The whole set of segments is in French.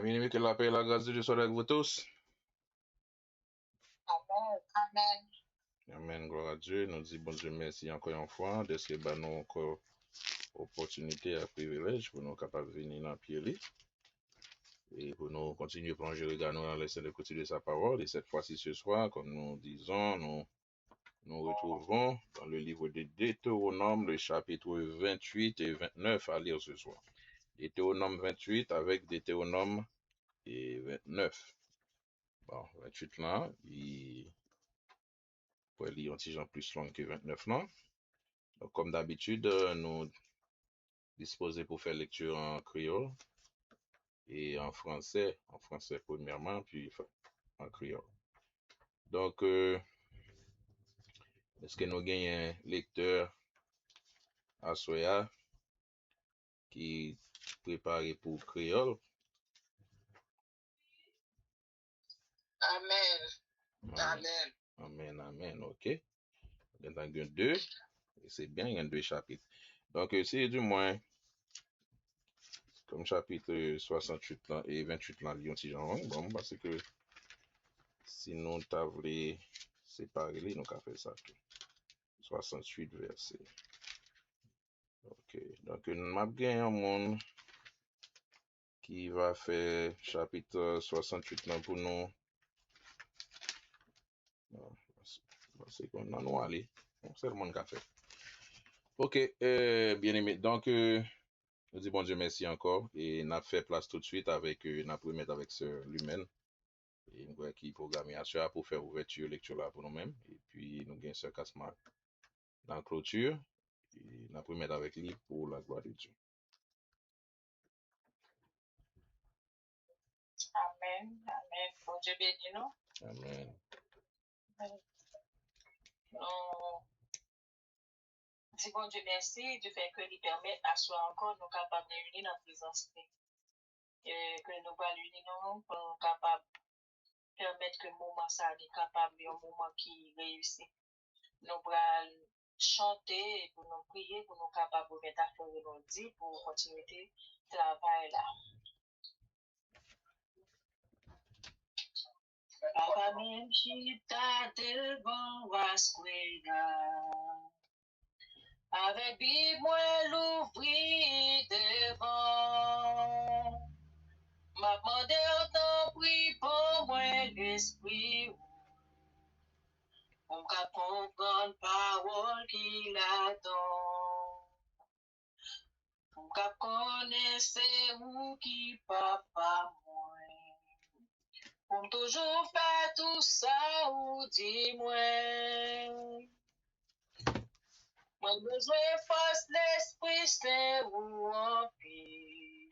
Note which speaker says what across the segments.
Speaker 1: Bien-aimés, que la paix et la grâce de Dieu soient avec vous tous.
Speaker 2: Amen. Amen.
Speaker 1: Amen, gloire à Dieu. Nous disons bon Dieu merci encore une fois de ce que nous encore opportunité et privilège pour nous capables de venir dans le pied et pour nous continuer à plonger regard dans les de côté de sa parole. Et cette fois-ci, ce soir, comme nous disons, nous retrouvons dans le livre de Deutéronome, le chapitre 28 et 29 à lire ce soir. Deutéronome 28 avec Deutéronome et 29. Bon, 28 là, il pour lire un petit genre plus long que 29 là. Donc, comme d'habitude, nous disposons pour faire lecture en créole et en français premièrement, puis en créole. Donc, est-ce que nous avons un lecteur à Soya qui est préparé pour créole?
Speaker 2: Amen.
Speaker 1: Amen. Amen, amen, ok. Il y en a deux, et c'est bien, il y a deux chapitres. Donc, c'est du moins, comme chapitre 68 là, et 28 là, il y a un petit genre, bon, parce que si nous t'avons séparé, nous avons fait ça tout. 68 versets. Ok, donc nous avons un monde qui va faire chapitre 68 là pour nous. C'est qu'on a nous aller. C'est le monde qui a fait. Ok, bien aimé. Donc, nous disons bon Dieu merci encore et nous fait place tout de suite avec, nous remettre avec Sœur Lumène. Et nous avons qui programme pour faire ouverture lecture là pour nous-mêmes. Et puis, nous avons Sœur Kasma dans la clôture. Et nous remettre avec lui pour la gloire de Dieu.
Speaker 2: Amen. Amen. Bon Dieu béni nous.
Speaker 1: Amen.
Speaker 2: Nous disons bon Dieu merci du fait que nous permet à soi encore nous capables de réunir dans la présence que nous va l'unir nous pour nous capables permettre que le moment ça est capable un moment qui réussit. Nous pourrons chanter pour nous prier pour nous capables de mettre à faire nous dire pour continuer le travail là. Papa même chita devant Vasqueda, avec Bible moi l'ouvrir devant. M'a demandé autant pris pour moi l'esprit, pour qu'à comprendre parole qu'il attend, pour qu'à connaître où qui papa moi. Pour toujours faire tout ça ou dis-moi. Moi besoin force l'esprit c'est ou en pile.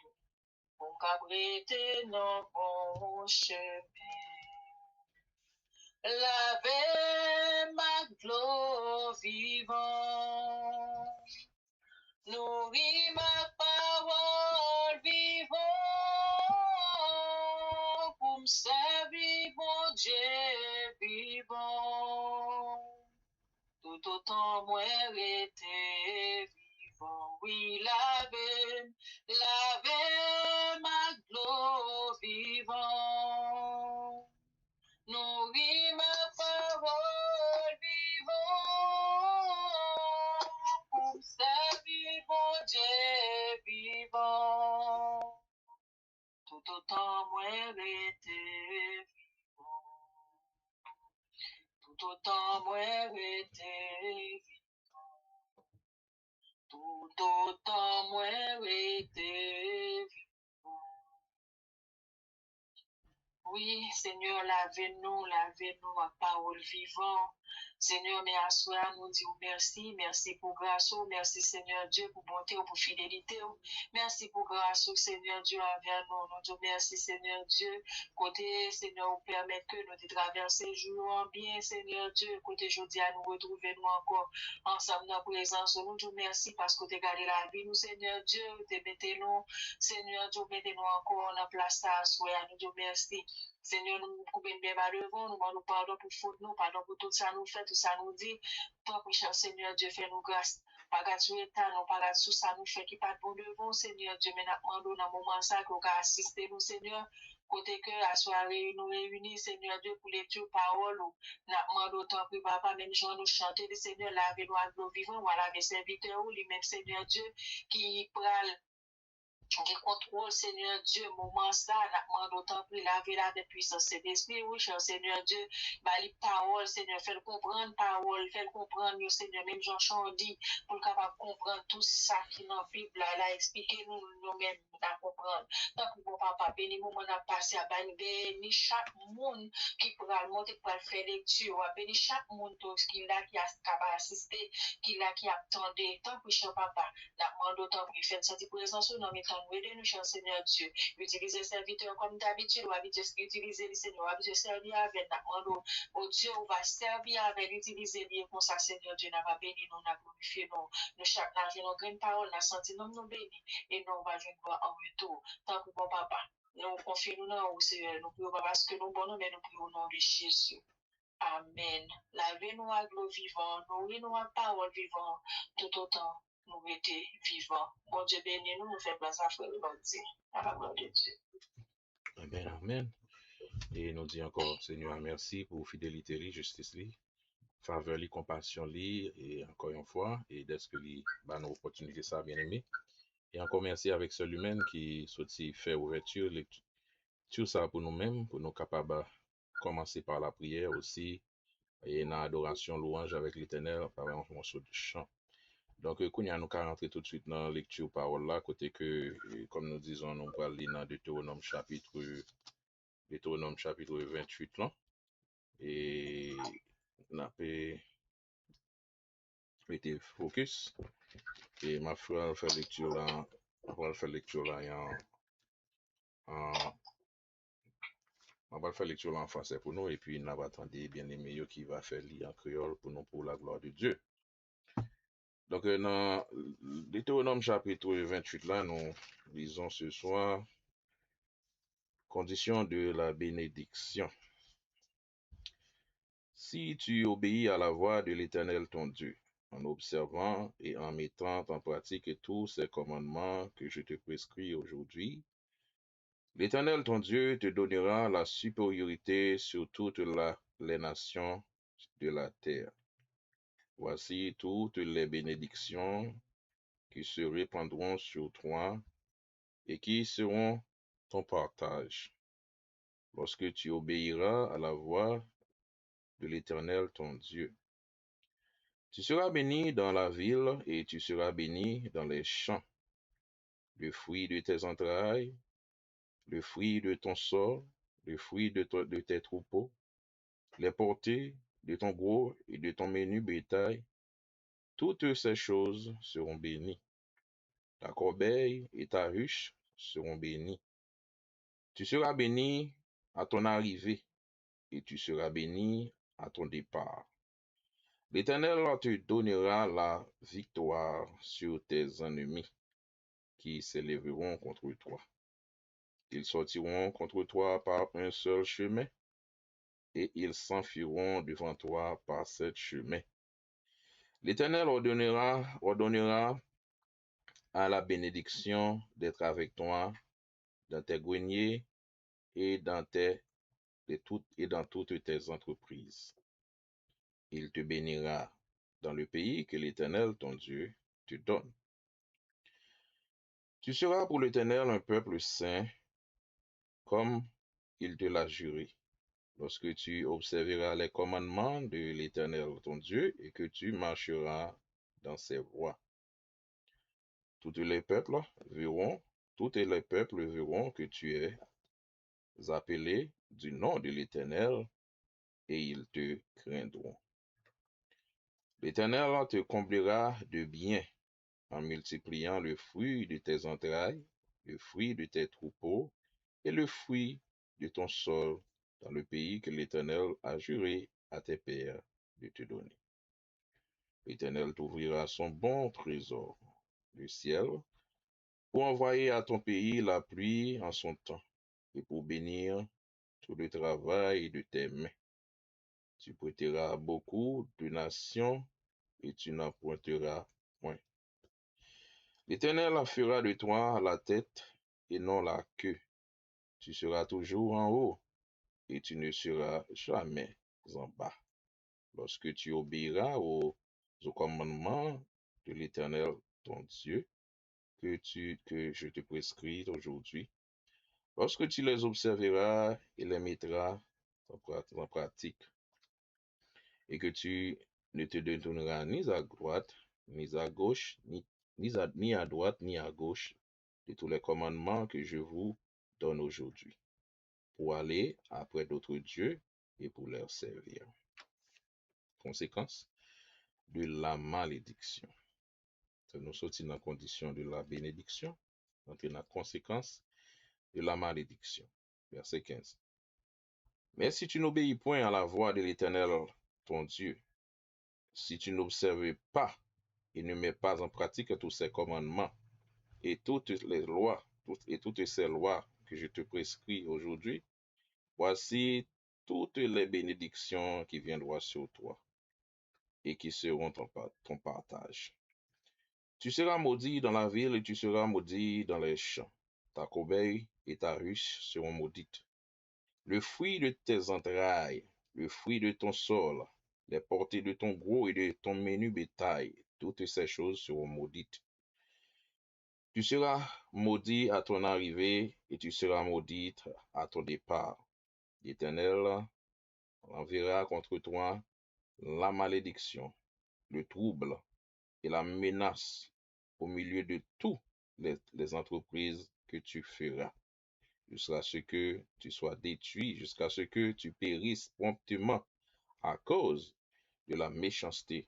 Speaker 2: Pour qu'abriter nos bons chemins. Laver ma gloire vivant. Nourris ma parole vivant. Pour me servir, mon Dieu vivant. Tout autant moi été vivant. Oui, lavez ma gloire vivant. Nourris ma parole vivant. Pour me servir, mon Dieu vivant. Tout autant moi été vivant. Tout autant moi été vivant. Tout autant moi été vivant. Oui, Seigneur, lavez-nous à parole vivante. Seigneur, mais à soi, nous disons merci. Merci pour grâce. Merci, Seigneur Dieu, pour bonté, pour fidélité. Merci pour grâce, Seigneur Dieu, envers nous. Nous disons merci, Seigneur Dieu. Côté, Seigneur, vous permettre que nous traversions jour en bien, Seigneur Dieu. Côté, je dis à nous retrouver nous encore ensemble dans la présence. Nous disons merci parce que tu as gardé la vie, nous, Seigneur Dieu. Tu mettez-nous, Seigneur Dieu, mettez-nous encore en place à soi. Nous disons merci. Seigneur, nous pouvons bien devant, nous demandons pardon pour faute, nous, pardon pour tout ça nous fait, tout ça nous dit. Toi, cher Seigneur Dieu, fais-nous grâce. pas gâter sur état, non pas gâter sur ça nous fait qui pas bon devant, Seigneur Dieu, mais n'a demandé dans moment ça qu'on va assister nous, Seigneur. Côté que la soirée nous réunis, Seigneur Dieu, pour lecture parole, n'a demandé autant que papa, même gens nous chanter, le Seigneur, lavez nous à l'eau vivant, voilà, mes serviteurs, les mêmes Seigneur Dieu, qui pral qui contrôle, Seigneur Dieu, moment ça, n'a demandé autant pour laver la puissance de l'esprit, oui, cher Seigneur Dieu, les paroles, Seigneur, fais-le comprendre parole, fais-le comprendre, Seigneur, même Jean dit, pour le capable comprendre tout ça qui est dans la Bible, là, expliquer nous, nous-mêmes, à comprendre. Donc, bon papa, béni, moment à passer à béni chaque monde qui pourra monter pour faire lecture, béni chaque monde qui est là, qui a capable assister, qui est là, qui attendait, tant que cher papa, n'a demandé autant pour faire cette présence, non, mais tant nous, cher Seigneur Dieu, utiliser serviteur comme d'habitude, ou utiliser le Seigneur, habitude servir avec, n'a demandé, oh Dieu, on va servir avec, utiliser bien comme ça, Seigneur Dieu, n'a pas béni, nous, n'a glorifié, nous, chaque n'a nos grandes paroles, n'a senti, nous béni, et nous, on va venir voir en retour, tant que bon papa, nous confions nous dans Seigneur, nous prions pas parce que nous bonnes, mais nous prions au nom de Jésus. Amen. Lavez-nous à l'eau vivant, nourris-nous à parole vivant, tout autant nous étions vivants. Bon Dieu béni nous, nous fait place à frère Lodi, à la gloire de Dieu.
Speaker 1: Amen, amen. Et nous disons encore, Seigneur, merci pour fidélité, justice, faveur, compassion, et encore une fois, et d'être que nos opportunités, ça, bien aimé. Et encore merci avec seul humain qui souhaite faire ouverture, lecture ça pour nous-mêmes, pour nous capables de commencer par la prière aussi, et dans l'adoration, louange avec l'Éternel, par un morceau de chant. Donc, nous allons rentrer tout de suite dans la lecture parole là, côté que, comme nous disons, nous allons lire dans Deutéronome chapitre 28 là, et on a été focus, et ma frère fait lecture là, on va faire lecture là on va faire lecture là en français pour nous, et puis on va attendre bien aimé qui va faire lire en créole pour nous, pour la gloire de Dieu. Donc, dans Deutéronome chapitre 28 là, nous lisons ce soir condition de la bénédiction. Si tu obéis à la voix de l'Éternel ton Dieu, en observant et en mettant en pratique tous ces commandements que je te prescris aujourd'hui, l'Éternel ton Dieu te donnera la supériorité sur toutes les nations de la terre. Voici toutes les bénédictions qui se répandront sur toi et qui seront ton partage, lorsque tu obéiras à la voix de l'Éternel ton Dieu. Tu seras béni dans la ville et tu seras béni dans les champs. Le fruit de tes entrailles, le fruit de ton sol, le fruit de tes troupeaux, les portées de ton gros et de ton menu bétail, toutes ces choses seront bénies. Ta corbeille et ta ruche seront bénies. Tu seras béni à ton arrivée et tu seras béni à ton départ. L'Éternel te donnera la victoire sur tes ennemis qui s'élèveront contre toi. Ils sortiront contre toi par un seul chemin et ils s'enfuiront devant toi par 7 chemins. L'Éternel ordonnera à la bénédiction d'être avec toi dans tes greniers et dans toutes tes entreprises. Il te bénira dans le pays que l'Éternel, ton Dieu, te donne. Tu seras pour l'Éternel un peuple saint, comme il te l'a juré, lorsque tu observeras les commandements de l'Éternel, ton Dieu, et que tu marcheras dans ses voies. Tous les peuples verront que tu es appelé du nom de l'Éternel, et ils te craindront. L'Éternel te comblera de bien en multipliant le fruit de tes entrailles, le fruit de tes troupeaux et le fruit de ton sol dans le pays que l'Éternel a juré à tes pères de te donner. L'Éternel t'ouvrira son bon trésor, le ciel, pour envoyer à ton pays la pluie en son temps et pour bénir tout le travail de tes mains. Tu prêteras beaucoup de nations et tu n'en pointeras point. L'Éternel fera de toi la tête et non la queue. Tu seras toujours en haut et tu ne seras jamais en bas. Lorsque tu obéiras aux commandements de l'Éternel, ton Dieu, que je te prescris aujourd'hui, lorsque tu les observeras et les mettras en pratique, et que tu ne te détourneras ni à droite, ni à gauche, ni à droite, ni à gauche de tous les commandements que je vous donne aujourd'hui, pour aller après d'autres dieux et pour leur servir. Conséquence de la malédiction. Nous sortis dans la condition de la bénédiction, donc la conséquence de la malédiction. Verset 15. Mais si tu n'obéis point à la voix de l'Éternel, ton Dieu, si tu n'observes pas et ne mets pas en pratique tous ces commandements et toutes les lois, toutes ces lois que je te prescris aujourd'hui, voici toutes les bénédictions qui viendront sur toi et qui seront ton partage. Tu seras maudit dans la ville et tu seras maudit dans les champs. Ta corbeille et ta ruche seront maudites. Le fruit de tes entrailles, le fruit de ton sol, les portées de ton gros et de ton menu bétail, toutes ces choses seront maudites. Tu seras maudit à ton arrivée et tu seras maudite à ton départ. L'Éternel enverra contre toi la malédiction, le trouble et la menace au milieu de toutes les entreprises que tu feras, jusqu'à ce que tu sois détruit, jusqu'à ce que tu périsses promptement à cause de la méchanceté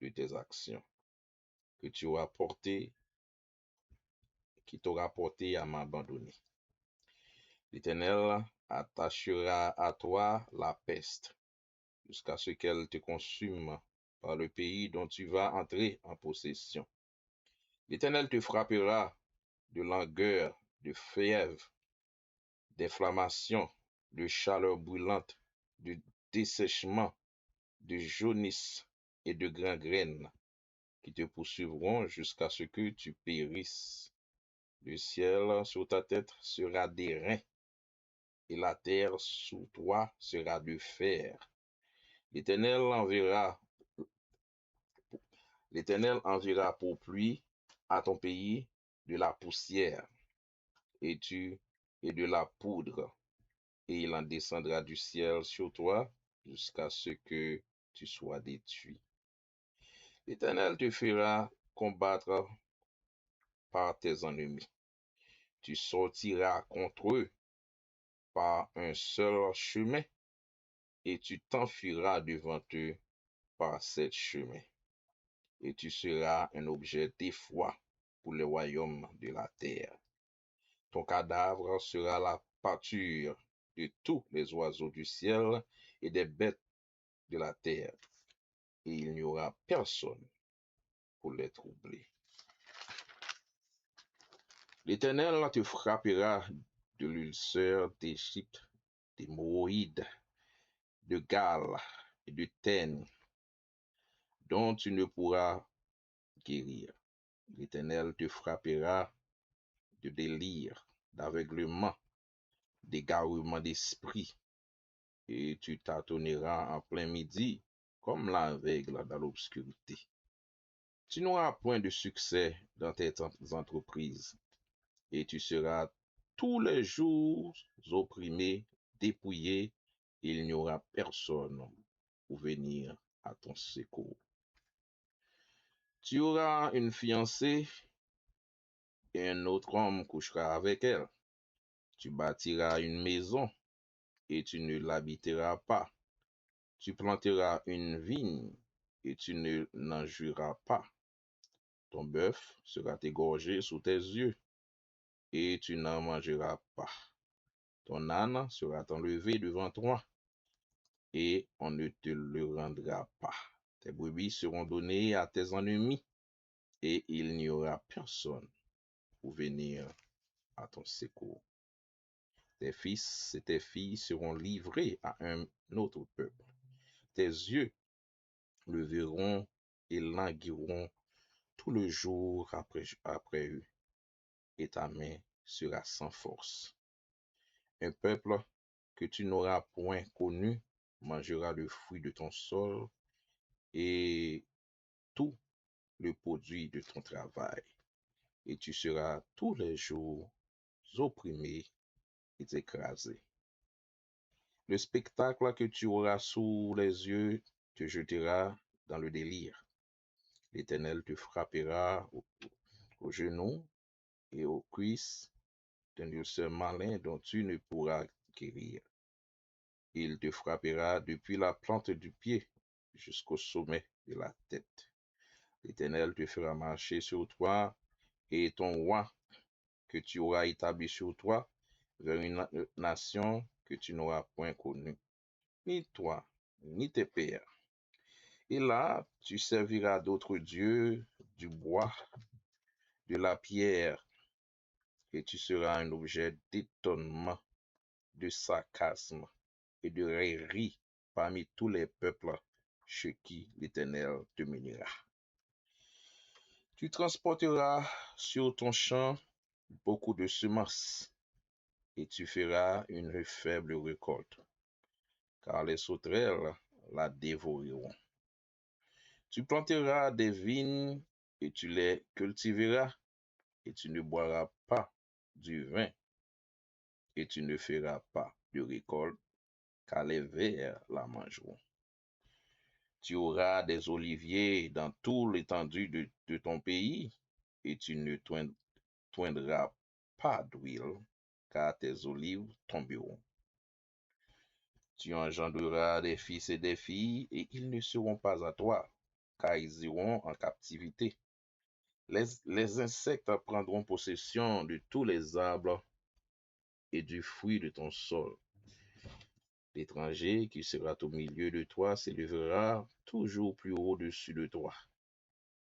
Speaker 1: de tes actions que tu auras porté, qui t'aura porté à m'abandonner. L'Éternel attachera à toi la peste, jusqu'à ce qu'elle te consume par le pays dont tu vas entrer en possession. L'Éternel te frappera de langueur, de fièvre, d'inflammation, de chaleur brûlante, de dessèchement, de jaunisse et de gangrène, qui te poursuivront jusqu'à ce que tu périsses. Le ciel sur ta tête sera d'airain, et la terre sous toi sera de fer. L'Éternel enverra pour pluie à ton pays de la poussière et de la poudre, et il en descendra du ciel sur toi jusqu'à ce que tu sois détruit. L'Éternel te fera combattre par tes ennemis. Tu sortiras contre eux par un seul chemin, et tu t'enfuiras devant eux par 7 chemins. Et tu seras un objet d'effroi pour les royaumes de la terre. Ton cadavre sera la pâture de tous les oiseaux du ciel et des bêtes de la terre, et il n'y aura personne pour les troubler. L'Éternel te frappera de l'ulcère d'Égypte, d'hémorroïdes, de gale et de teigne, dont tu ne pourras guérir. L'Éternel te frappera de délire, d'aveuglement, d'égarement d'esprit, et tu tâtonneras en plein midi comme l'aveugle dans l'obscurité. Tu n'auras point de succès dans tes entreprises, et tu seras tous les jours opprimé, dépouillé, et il n'y aura personne pour venir à ton secours. Tu auras une fiancée, et un autre homme couchera avec elle. Tu bâtiras une maison, et tu ne l'habiteras pas. Tu planteras une vigne, et tu n'en jouiras pas. Ton bœuf sera égorgé sous tes yeux, et tu n'en mangeras pas. Ton âne sera enlevé devant toi, et on ne te le rendra pas. Tes brebis seront données à tes ennemis, et il n'y aura personne pour venir à ton secours. Tes fils et tes filles seront livrés à un autre peuple. Tes yeux le verront et languiront tout le jour après eux, et ta main sera sans force. Un peuple que tu n'auras point connu mangera le fruit de ton sol et tout le produit de ton travail, et tu seras tous les jours opprimé et écrasé. Le spectacle que tu auras sous les yeux te jettera dans le délire. L'Éternel te frappera aux genoux et aux cuisses d'un ulcère malin dont tu ne pourras guérir. Il te frappera depuis la plante du pied jusqu'au sommet de la tête. L'Éternel te fera marcher sur toi et ton roi que tu auras établi sur toi vers une nation que tu n'auras point connue, ni toi, ni tes pères. Et là, tu serviras d'autres dieux, du bois, de la pierre, et tu seras un objet d'étonnement, de sarcasme et de raillerie parmi tous les peuples chez qui l'Éternel te mènera. Tu transporteras sur ton champ beaucoup de semences, et tu feras une faible récolte, car les sauterelles la dévoreront. Tu planteras des vignes, et tu les cultiveras, et tu ne boiras pas du vin, et tu ne feras pas de récolte, car les vers la mangeront. Tu auras des oliviers dans toute l'étendue de ton pays, et tu ne toindras pas d'huile, car tes olives tomberont. Tu engendreras des fils et des filles, et ils ne seront pas à toi, car ils iront en captivité. Les insectes prendront possession de tous les arbres et du fruit de ton sol. L'étranger qui sera au milieu de toi s'élèvera toujours plus haut au-dessus de toi,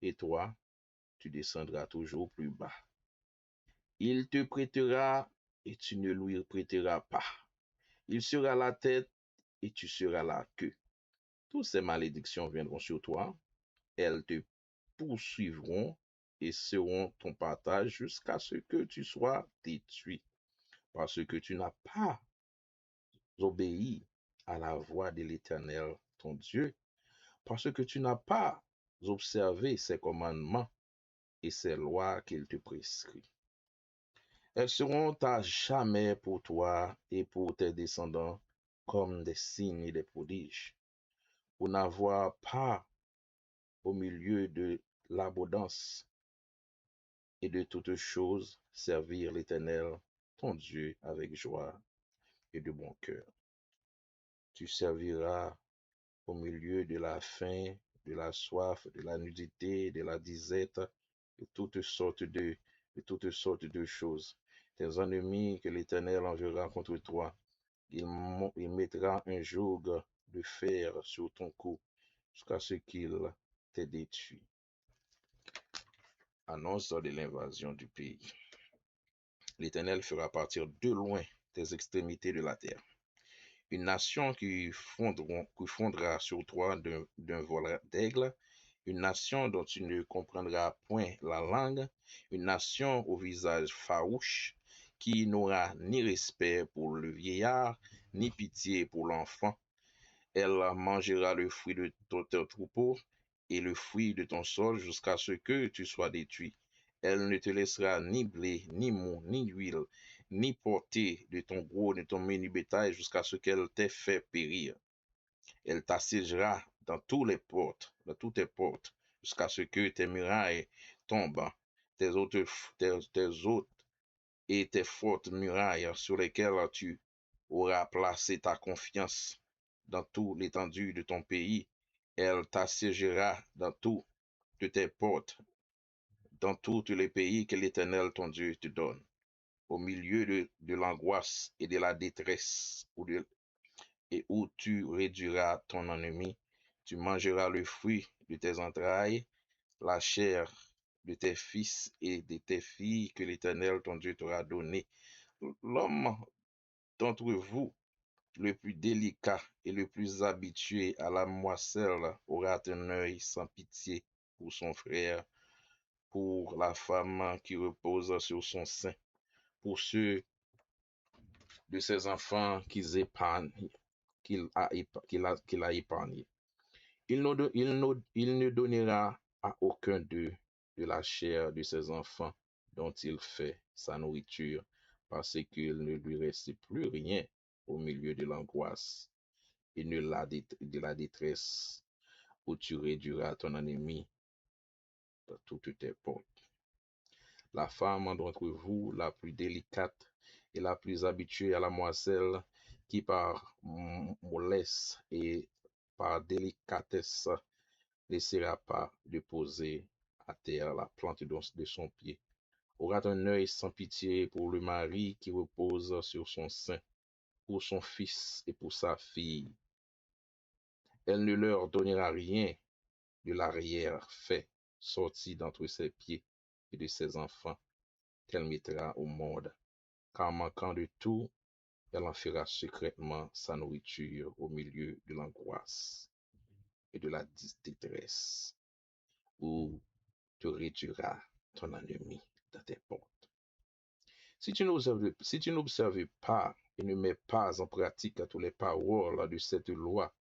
Speaker 1: et toi, tu descendras toujours plus bas. Il te prêtera, et tu ne lui prêteras pas. Il sera la tête, et tu seras la queue. Toutes ces malédictions viendront sur toi, elles te poursuivront et seront ton partage jusqu'à ce que tu sois détruit, parce que tu n'as pas obéi à la voix de l'Éternel, ton Dieu, parce que tu n'as pas observé ses commandements et ses lois qu'il te prescrit. Elles seront à jamais pour toi et pour tes descendants comme des signes et des prodiges, pour n'avoir pas au milieu de l'abondance et de toutes choses servir l'Éternel, ton Dieu, avec joie et de bon cœur. Tu serviras au milieu de la faim, de la soif, de la nudité, de la disette, de toutes sortes de choses. Tes ennemis que l'Éternel enverra contre toi, il mettra un joug de fer sur ton cou jusqu'à ce qu'il t'ait détruit. Annonce de l'invasion du pays. L'Éternel fera partir de loin tes extrémités de la terre. Une nation qui fondra sur toi d'un vol d'aigle, une nation dont tu ne comprendras point la langue, une nation au visage farouche, qui n'aura ni respect pour le vieillard, ni pitié pour l'enfant. Elle mangera le fruit de ton troupeau et le fruit de ton sol jusqu'à ce que tu sois détruit. Elle ne te laissera ni blé, ni mou, ni huile, ni portée de ton gros, de ton menu bétail jusqu'à ce qu'elle t'ait fait périr. Elle t'assiégera dans toutes tes portes, jusqu'à ce que tes murailles tombent, tes hautes et tes fortes murailles sur lesquelles tu auras placé ta confiance dans toute l'étendue de ton pays. Elle t'assiégera dans toutes tes portes, dans tous les pays que l'Éternel ton Dieu te donne. Au milieu de l'angoisse et de la détresse, et où tu réduiras ton ennemi, tu mangeras le fruit de tes entrailles, la chair de tes fils et de tes filles que l'Éternel ton Dieu t'aura donné. L'homme d'entre vous, le plus délicat et le plus habitué à la moisselle, aura un œil sans pitié pour son frère, pour la femme qui repose sur son sein, pour ceux de ses enfants qu'il a épargnés. Il ne donnera à aucun d'eux de la chair de ses enfants dont il fait sa nourriture, parce qu'il ne lui reste plus rien au milieu de l'angoisse et de la détresse où tu réduiras ton ennemi de toutes tes portes. La femme d'entre vous, la plus délicate et la plus habituée à la moisselle, qui par mollesse et par délicatesse laissera pas de poser à terre la plante de son pied, aura un œil sans pitié pour le mari qui repose sur son sein, pour son fils et pour sa fille. Elle ne leur donnera rien de l'arrière-fait sorti d'entre ses pieds et de ses enfants qu'elle mettra au monde, car manquant de tout, elle en fera secrètement sa nourriture au milieu de l'angoisse et de la détresse, où tu réduiras ton ennemi dans tes portes. Si tu n'observes pas et ne mets pas en pratique toutes les paroles de cette loi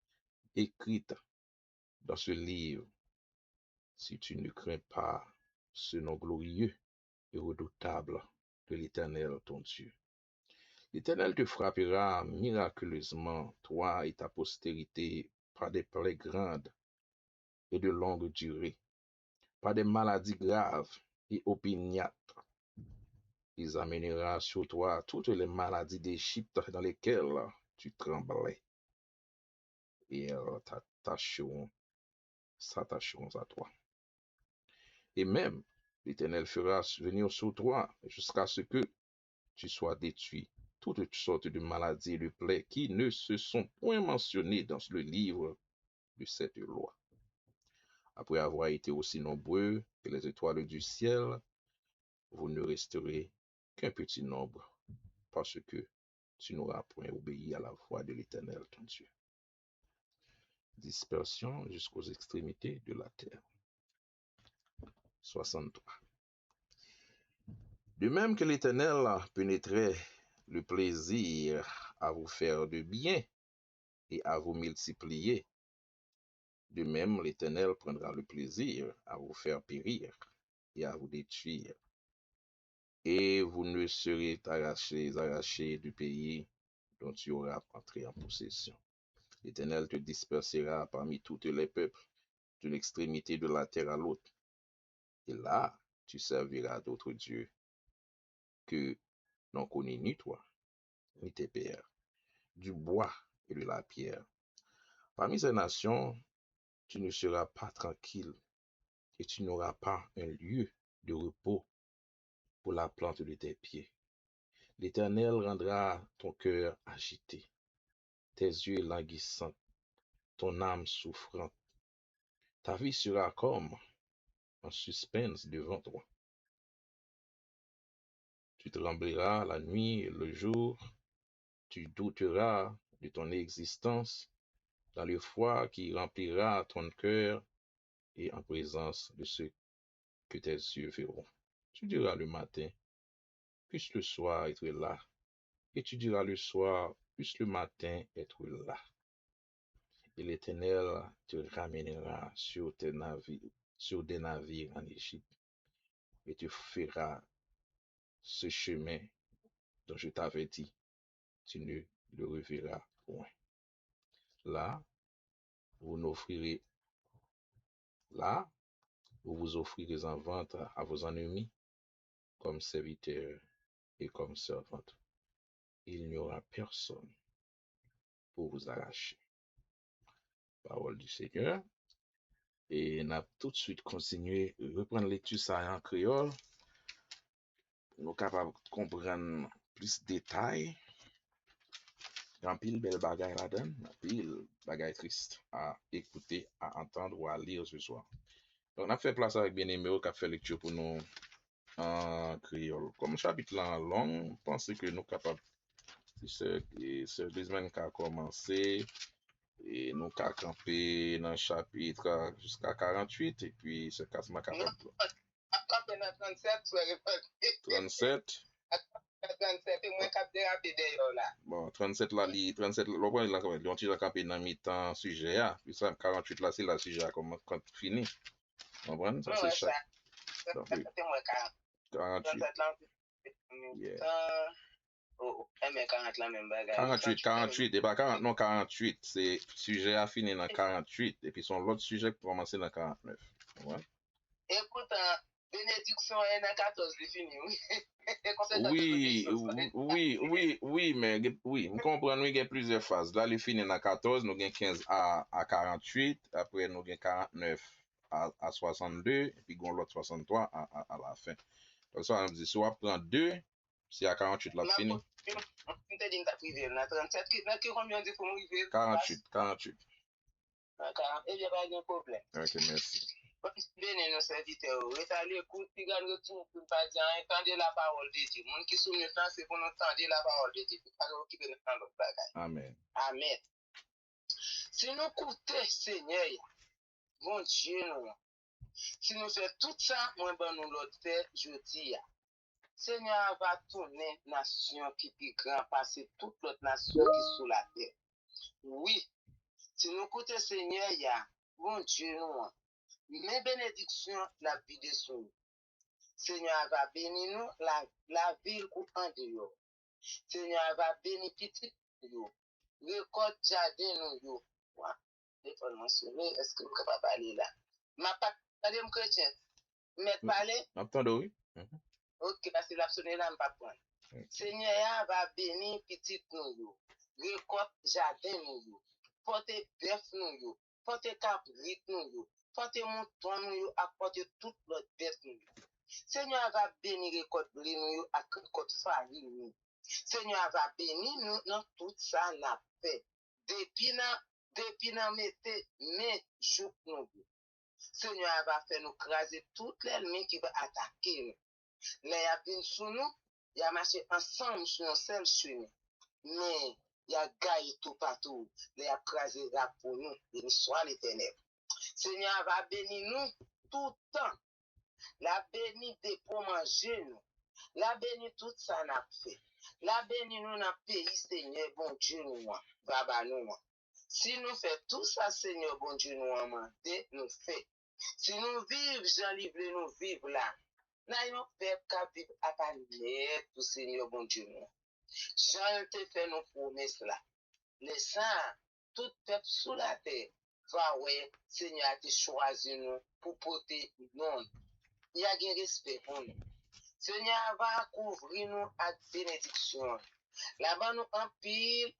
Speaker 1: écrite dans ce livre, si tu ne crains pas ce nom glorieux et redoutable de l'Éternel ton Dieu, l'Éternel te frappera miraculeusement, toi et ta postérité, par des plaies grandes et de longue durée, par des maladies graves et opiniâtres. Il amènera sur toi toutes les maladies d'Égypte dans lesquelles tu tremblais, et elles s'attacheront à toi. Et même, l'Éternel fera venir sur toi jusqu'à ce que tu sois détruit toutes sortes de maladies et de plaies qui ne se sont point mentionnées dans le livre de cette loi. Après avoir été aussi nombreux que les étoiles du ciel, vous ne resterez qu'un petit nombre, parce que tu n'auras point obéi à la voix de l'Éternel ton Dieu. Dispersion jusqu'aux extrémités de la terre. 63. De même que l'Éternel pénétrait le plaisir à vous faire de bien et à vous multiplier, de même l'Éternel prendra le plaisir à vous faire périr et à vous détruire. Et vous ne serez arrachés du pays dont tu auras entré en possession. L'Éternel te dispersera parmi tous les peuples, de l'extrémité de la terre à l'autre. Et là, tu serviras d'autres dieux que n'ont connu ni toi, ni tes pères, du bois et de la pierre. Parmi ces nations, tu ne seras pas tranquille et tu n'auras pas un lieu de repos pour la plante de tes pieds. L'Éternel rendra ton cœur agité, tes yeux languissants, ton âme souffrante. Ta vie sera comme en suspense devant toi. Tu trembleras la nuit et le jour, tu douteras de ton existence dans le froid qui remplira ton cœur et en présence de ceux que tes yeux verront. Tu diras le matin, puisse le soir être là, et tu diras le soir, puisse le matin être là. Et l'Éternel te ramènera sur des navires en Égypte, et te fera ce chemin dont je t'avais dit, tu ne le reverras point. Là, vous vous offrirez en vente à vos ennemis comme serviteurs et comme servantes. Il n'y aura personne pour vous arracher. Parole du Seigneur. Et on a tout de suite continué, reprendre lecture ça en créole. Nous sommes capables de comprendre plus de détails. Il y a un pile belle bagaille là-dedans, un pile bagaille triste à écouter, à entendre ou à lire ce soir. Donc, on a fait place avec bien-aimé qui a fait lecture pour nous en créole. Comme le chapitre là long, je pense que nous sommes capables. Ce semaine qui a commencé, et nous avons campé dans le chapitre jusqu'à 48, et puis c'est quasiment capable.
Speaker 3: dans 37, soit réparti.
Speaker 1: 37.
Speaker 3: 37, et moi, cap dérapé d'ailleurs là.
Speaker 1: Bon, 37 là, 37, le point là, quand même, on tire la campagne dans mi-temps sujet, puis ça, 48 là, c'est la sujet comme quand fini. On comprend? Ça, c'est chaque.
Speaker 3: Ça, c'est moi 40.
Speaker 1: 48.
Speaker 3: 37 là,
Speaker 1: Yeah.
Speaker 3: Mais 40 là, même bagage.
Speaker 1: 48, et pas 40, non, 48. C'est sujet à finir dans 48, et puis son l'autre sujet pour commencer dans 49. Ouais.
Speaker 3: Écoute, bénédiction est dans 14, c'est fini, oui.
Speaker 1: Oui, mais oui, vous comprenez, il y a plusieurs phases. Là, il finit dans 14, nous avons 15 à 48, après nous avons 49 à 62, et puis nous avons l'autre 63 à la fin. Donc ça, on dit, soit prend 2, c'est à 48 là, fini.
Speaker 3: Je te dis que tu as 37, combien de fois vous
Speaker 1: 48.
Speaker 3: D'accord, il n'y a pas de problème.
Speaker 1: Ok, merci.
Speaker 3: Bien, nos serviteurs, rétalez, écoute, puis garde retour pour pas dire, entendez la parole de Dieu. Mon qui sous le temps, c'est pour nous entendre la parole de Dieu. Puis pas nous occuper de faire notre bagage.
Speaker 1: Amen.
Speaker 3: Amen. Si nous écoutons Seigneur, mon Dieu, nous, si nous faisons tout ça, moi, ben nous l'autre fait, je dis, Seigneur va tourner nation qui est grand, passer toute l'autre nation qui est sous la terre. Oui, si nous écoutons Seigneur, mon Dieu, nous, mes bénédictions, la vie de sous. Seigneur va bénir nous, la ville ou en dehors. Seigneur va bénir petit nous. Récolte jardin nous. Ouais. Il faut mentionner, est-ce que vous pouvez pas parler là? Ma pas parler mon chrétien. Mais parler?
Speaker 1: Attendez, oui.
Speaker 3: Ok, parce que l'absonné là, je ne pas prendre. Seigneur va bénir petit nous. Récolte jardin nous. Porte bœuf nous. Porte cabrit nous. Porte mouton nous. Apporte toute notre bête nous. Seigneur va bénir récolte blé nous à récolte farine nous. Seigneur va bénir nous dans tout ça n'a fait. Depuis na mette mes jours nous. Seigneur va faire nous craser toutes les ennemis qui veulent attaquer nous. Les a venu sous nous, il a marché ensemble sur un seul chemin. Mais il a gaillé tout partout. Les a crasé pour nous, béni soit l'Éternel. Seigneur va bénir nous tout le temps. La béni pour manger nous. La béni tout ça n'a fait. La béni nous dans le pays, Seigneur, bon Dieu nous, baba nous. Si nous faisons tout ça, Seigneur, bon Dieu nous, nous fait. Si nous vivons, Jean-Livre, nous vivons là. Nous avons fait qu'à vivre à part net pour Seigneur, bon Dieu nous. Jean te fait nos promesses là. Les saints, tout peuple sous la terre, va ouais, Seigneur a choisi nous pour porter non. Il y a un respect pour nous. Seigneur va couvrir nous avec bénédiction. Là-bas, nous en pile,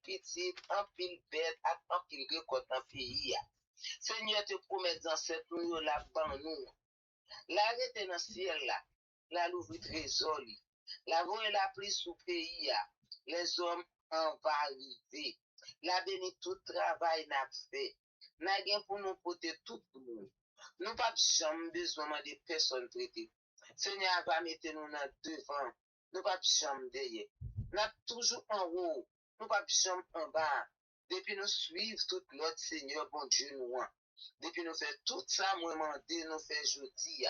Speaker 3: petit, en pile bête, en pile récolte en pays. Seigneur te promet dans cette nous là-bas, nous. L'arrêter dans le ciel là, la l'ouvrir trésor, la voie la pluie sous pays. Les hommes en va arriver. La béni tout travail n'a fait. N'a rien pour nous porter tout le monde. Nous pas jamais besoin de personnes traitées. Seigneur va mettre nous devant. Nous pas jamais derrière. Nous toujours en haut. Nous pas jamais en bas. Depuis nous suivre tout notre Seigneur, bon Dieu nous. Depuis nous faire tout ça, moi demander nous faire jeudi.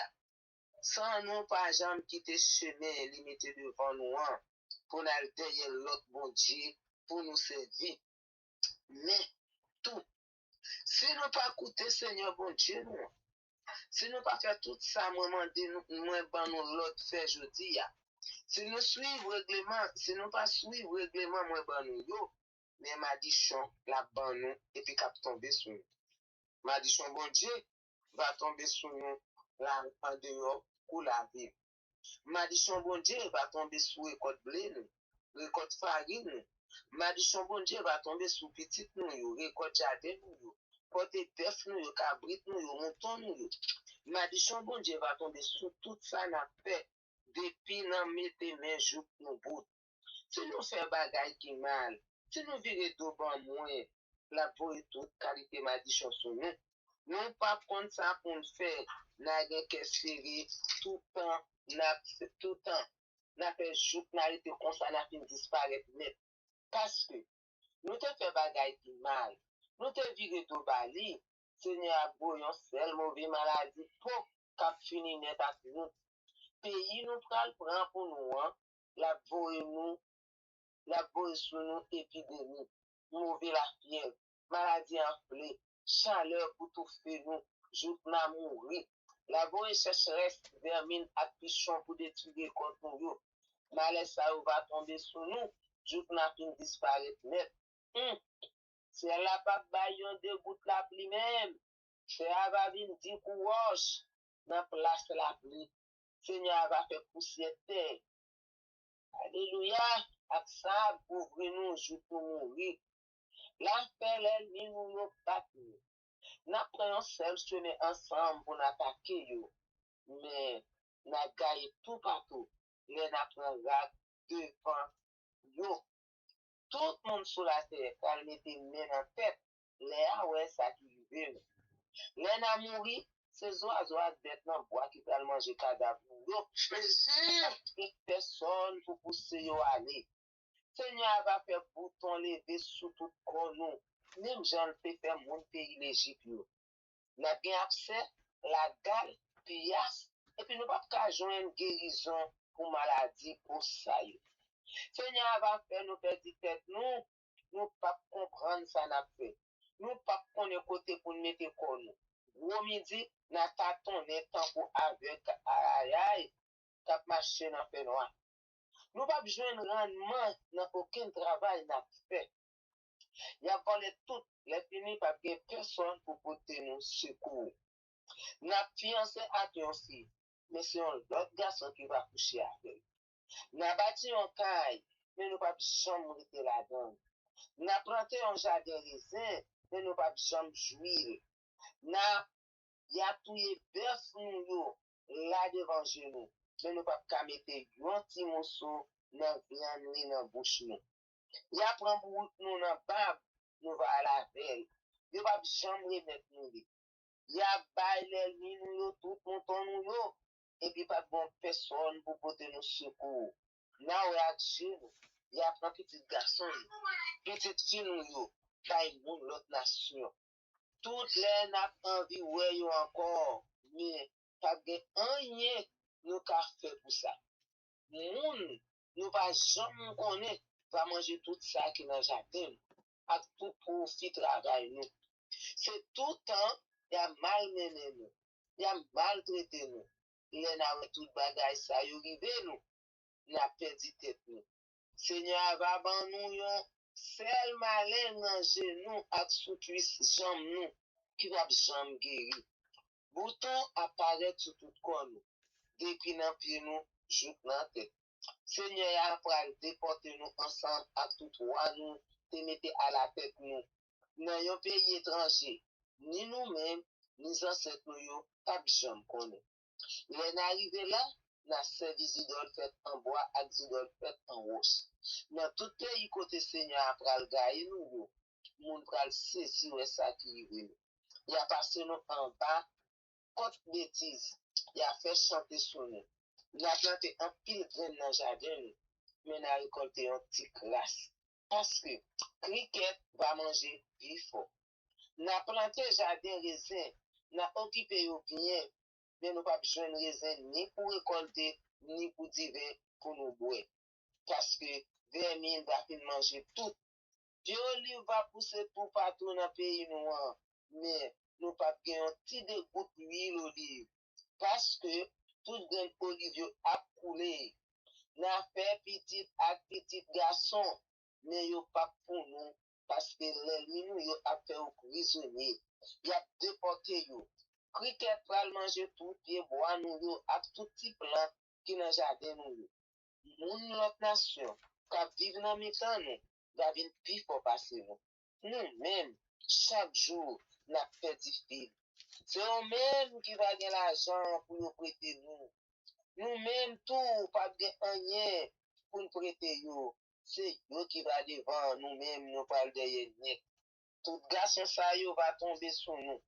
Speaker 3: Sans nous pas jamais quitter chemin limité devant nous. Pour nous derrière l'autre bon Dieu, pour nous servir. Mais tout. Si nous pas écouter Seigneur, bon Dieu nous. Si nous pas faire tout ça, moi ban nous l'autre fait jeudi. Si nous suivons règlement, si nous pas suivre règlement, moi ban nous yo, mais maldition la ban nous et puis cap tomber sur nous. Maldition bon Dieu va tomber sur nous là en dehors pour la vie. Maldition bon Dieu va tomber sur récolte blé nous, récolte farine nous. Maldition bon Dieu va tomber sur petite nous, récolte jardin nous, porte bœuf nous, cabrit nous, mouton nous. Maldition bon Dieu va tomber sur tout ça n'a fait depuis nous mettre mes jours nous bout. Si nous faisons bagaille qui mal, si nous virons tout bon moins, la pour toute qualité maldition sur nous, non pas prendre ça pour nous faire, n'a que série tout le temps, n'a fait jour, n'a été comme ça, n'a fait disparaître net. Parce que nous te fait bagaille qui mal, nous te virons tout bali, Seigneur a bouillon seul mauvais maladie, pour kap fini net ak nou. Pays nous pral prend pour nous, hein, la voie sous nous épidémie, mauvais la fièvre, maladie enflée, chaleur pour tout faire nous, jout n'a mourir. La voie sécheresse, vermine, ak pichon pour détruire contre nous. Malaise ça va tomber sur nous, jout n'a fin disparaître net. C'est la pas baillon de gouttes la pluie même. C'est va venir dire roche dans place la pluie. Seigneur va faire poussière terre. Alléluia. Ak ça couvre nous jour pour mourir. La paix l'ennemi nous battre. N'a prenons seul chemin ensemble pour attaquer yo. Mais n'a gagné tout partout. Les n'a pris devant yo. Tout le monde sur la terre, car mettez main en tête. Les ouais ça qui vivent. Les n'a mouri, ces oiseaux bêtes dans bois qui peuvent manger cadavre. Yo, personne pour pousser yo aller. Seigneur va faire bouton lever sous tout corps nous. Même j'en peux faire mon pays l'Égypte. N'a bien abcès, la gale, pias, et puis nous pas qu'à joindre guérison pour maladie, pour ça. Seigneur va faire nous perdre tête nous. Nous pas comprendre ça n'a fait. Nous pas connaître côté pour nous mettre corps nous. Gros midi, n'a tâton temps pour avec aïe, cap marcher dans fait noir. Nous pas besoin de rendement dans aucun travail n'a fait. Il y a volé tout, les finis par personne pour porter nous secours. N'a fiancé à aussi, mais c'est un autre garçon qui va coucher avec. N'a bâti un caille, mais nous pas besoin de là-dedans. N'a planté un jardin raisin, mais nous pas besoin de jouir. N'a y a tout les bœuf nous là devant nous, mais nous pas qu'à mettre un petit morceau dans viande ni dans bouche nous. Y a prend pour nous dans bab, nous va à la veille. Y pas besoin de remettre nous. Y a bail les nous tout monton nous et puis pas bon personne pour porter nos secours. Now action, y a prend petit garçon, petite fille nous bail moun l'autre nation. Toutes les n'a envie ouais yo encore, mais pas gen rien nous ka fait pour ça. Moun nous pas jamais connaît va manger tout ça qui dans jardin à tout profit travail nous. C'est tout temps y a malmené nous, y a maltraité nous. Les n'a tout bagage ça yo rivé nous, n'a perdu tête nous. Seigneur va ban nous yon sel malin dans genou ak sous cuisse jambe nous qui va jambe guéri. Bouton apparaît sur tout corps nous. Depuis nan pied nous, jout nan tête. Seigneur a pral déporter nous ensemble ak tout roi nous, te mette à la tête nous. Nan yon pays étranger, ni nous-mêmes, ni ancêtres nous yo, pas jambe connaît. Les arrivé là, n'a servi d'idole fait en bois ak d'idole fait en roche. Dans tout pays côté Seigneur pral gaye nous, moun pral saisi ouais ça qui rive. Il a passé nous en bas, contre bêtise, il a fait chanter sur nous. Il a planté un pile grain dans le jardin, mais il a récolté un petit classe. Parce que cricket va manger plus fort. Il a planté jardin raisin, il a occupé bien, mais nous pas besoin de raisin ni pour récolter, ni pour divin pour nous boire. Parce que vermine va manger tout. L'olive va pousser tout partout dans le pays noir, mais nous pas bien un petit de goutte d'huile olive. Parce que tout grain olive a coulé. N'a fait petit garçon, mais yo pas pour nous, parce que l'ennemi nous a fait au prisonnier. Il a déporté yo. Cricket va manger tout pied bois nous yo, à tout petit plant qui dans jardin nous. Moun l'autre nation, qui vivent dans mi-temps nous, va venir plus pour passer nous. Nous-mêmes, chaque jour, n'a perdu fil. C'est eux-mêmes qui va gagner l'argent pour nous prêter nous. Nous-mêmes, tout, pas de rien pour nous prêter yo. C'est eux qui va devant, nous-mêmes, nous parlons derrière net. Tout garçon ça yo va tomber sur nous.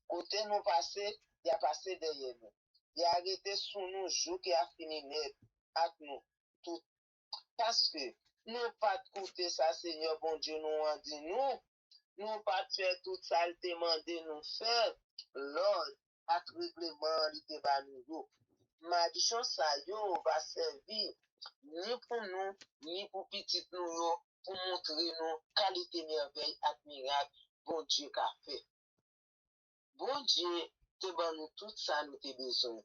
Speaker 3: Côté nous passer, il a passé derrière nous. Il a arrêté sur nous, jour qui a fini net, avec nous, tout. Parce que nous pas écouter ça, Seigneur, bon Dieu, nous a dit nous pas faire tout ça, il demandé nous faire. Lord, ak règlement li te ba nou yo. Maldition sa yo va servir ni pour nous, ni pour petit nous yo, pour montrer nous qualité merveille ak miracle bon Dieu qu'a fait. Bon Dieu te ban nous tout ça nous te besoin.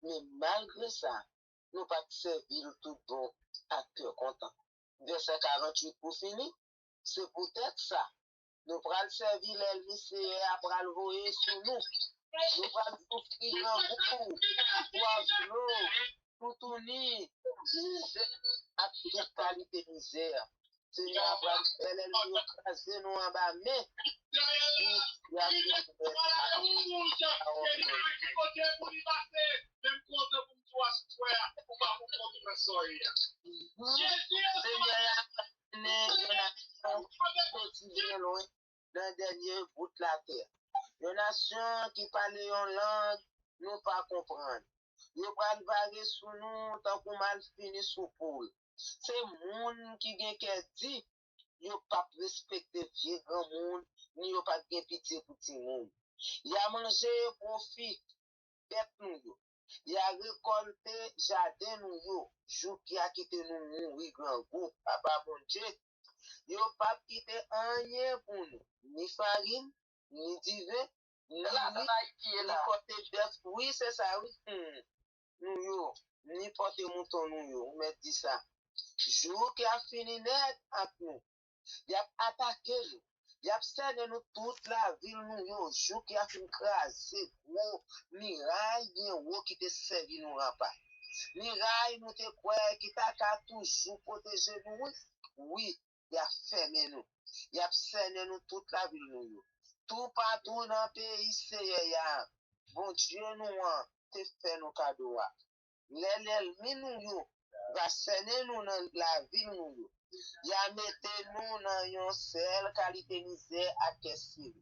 Speaker 3: Mais malgré ça, nous pas servir tout bon à cœur content. Verset 48 pour finir, c'est peut-être ça. Nous prenons servir l'elmisé après le voyer sur nous. Nous prenons souffrir en beaucoup, poivreau, tout tourner, à toute qualité misère. Seigneur, après l'elmisé écraser nous en bas, mais il y a dans le dernier bout de la terre. Une nation qui parle en langue, nous pas comprendre. Yo pral vague sous nous tant qu'on mal fini sous poule. C'est moun qui gen ke dit, yo pas respecter vieux grand monde, ni yo pas gen pitié pour petit monde. Y a mangé profit bête nous yo. Y a récolté jardin nous yo, jou qui a quitté nous mourir grand goût, papa bon Dieu. Yo pas quitté rien pour nous, ni farine, ni divin, ni côté bœuf. Oui, c'est ça, oui. Nous yo, ni porte mouton nous yo, on met dit ça. Jour qui a fini net avec nous, y a attaqué nous, y a observé nous toute la ville nous yo, jour qui a fini craser gros miraille bien haut qui te servi nous rempart. Miraille nous te quoi qui t'a toujours protéger nous, oui, y a fermé nous, y a observé nous toute la ville nous yo. Tout partout dans le pays c'est ya, bon Dieu nous te fait nos cadeaux. L'ennemi nous yo, va sene nous dans la ville nous yo. Ya mette nous dans yon seule qualité misère à kessi.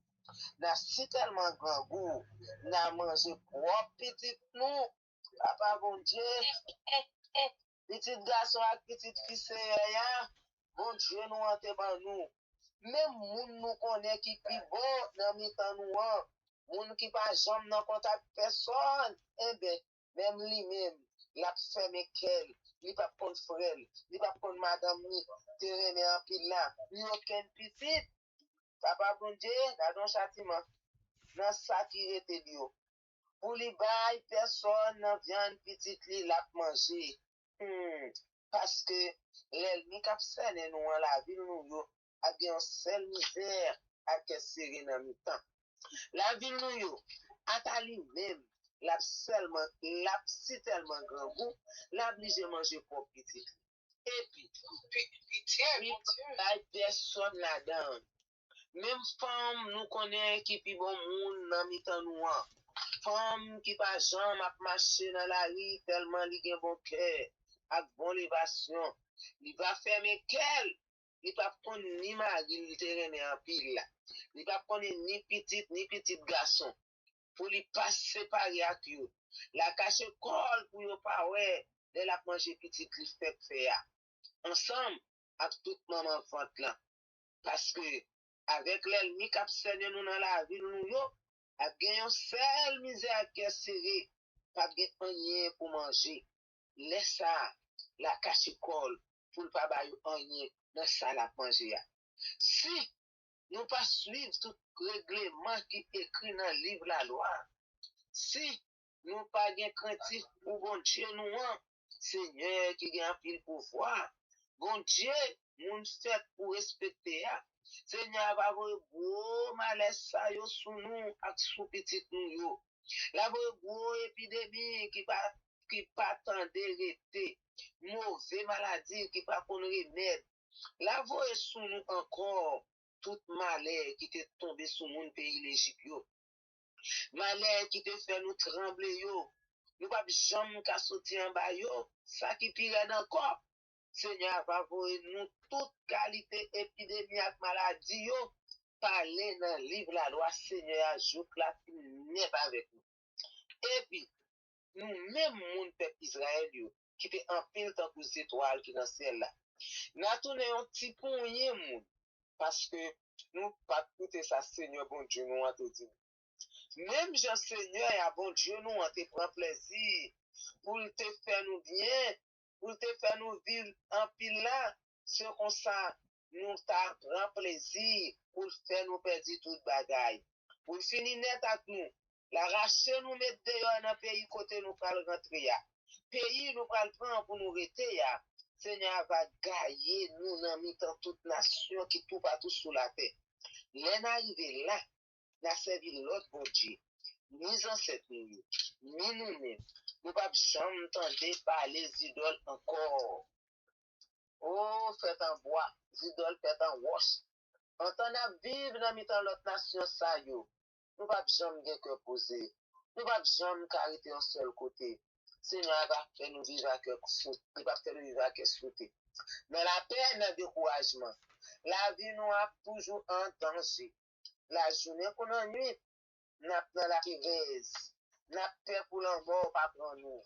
Speaker 3: Na si tellement grand goût, na manger propre petit nous. Papa bon Dieu, petit garçon ak petit fille ya, bon Dieu nous ante ban nous. Même moun nous connaît qui pi bon dans mitan nous an. Moun qui pas jamais dans contact personne, eh ben, même lui-même, la ferme qu'elle, il pas prendre frère, il pas prendre madame ni, te remet en pile là, ni aucun petit, papa bon Dieu, dans un châtiment, dans ça qui était lui. Pour les bail, personne n'a viande petite li la manger. Parce que l'ennemi qui a nous en la ville nous yo, a bien seule misère à que serrer dans le temps. La ville nous yo, a tali même, la seulement, la si tellement grand goût, la obligé manger pour petit. Et puis, personne là-dedans. Même femme nous connaît qui pi bon moun dans mitan nous an. Femme qui pas jamais a marché dans la rue tellement li gen bon cœur, ak bon libation. Li va fermer qu'elle, li pas prendre ni mari li te remet en pile là. Li pas prendre ni petit garçon pour li pas séparer ak yo. La cache col pour yo pas ouais, de la manger petit li fait faire. Ensemble ak toute maman enfant là. Parce que avec l'ennemi qui a nous dans la ville nous yo, a gen yon seul misère qui est serré, pas gen rien pour manger. Laisse ça, la cache col pour pas ba yo rien dans ça la manger. Si nous pas suivre tout règlement qui écrit dans le livre la loi, si nous pas gen craintif pour bon Dieu nous, Seigneur qui a un pile pouvoir, bon Dieu, moun fait pour respecter. Seigneur va vous gros malaise ça yo sous nous ak sous petit nous yo. La gros épidémie qui pas tande rete, mauvais maladie qui pas kon remède. La voye sous nous encore tout malheur qui te tombé sous mon pays l'Égypte yo. Malheur qui te fait nous trembler yo. Nous pas jamais ka sorti en bas yo, ça qui pire encore. Seigneur va voir nous toute qualité épidémie et maladie yo parler dans le livre la loi Seigneur ajoute la n'est pas avec nous. Et puis nous même mon peuple Israël yo qui fait en pile tant que étoiles qui dans ciel là. N'a tourné un petit point moun parce que nous pas écouter ça Seigneur bon Dieu nous a tout dit. Même Jean Seigneur, et bon Dieu, nous, on te prend plaisir pour te faire nous bien, pour te faire nous vivre en pile là, ce qu'on ça, nous t'a prend plaisir pour faire nous perdre toute bagaille. Pour finir net avec nous, la racheter nous mettre dehors dans le pays côté nous pral rentrer ya. Pays nous pral prendre pour nous rester ya. Seigneur va gagner nous dans mi-temps toute nation qui tout partout sous la terre. L'en arrivé là, n'a servi l'autre bon Dieu. Ni ancêtres nous, ni nous-mêmes. Nous pas jamais entendre parler des idoles encore. Oh, fait en bois, des idoles fait en roche. Entendre vivre dans mi-temps l'autre nation ça yo. Nous pas jamais gen cœur posé. Nous pas jamais arrêter un seul côté. Seigneur va faire nous vivre à cœur foutu. Il va faire nous vivre à cœur foutu. Mais la peine et le découragement. La vie nous a toujours en danger. La journée qu'on a nuit, n'a dans la rivesse. N'a peur pour la mort pas prendre nous.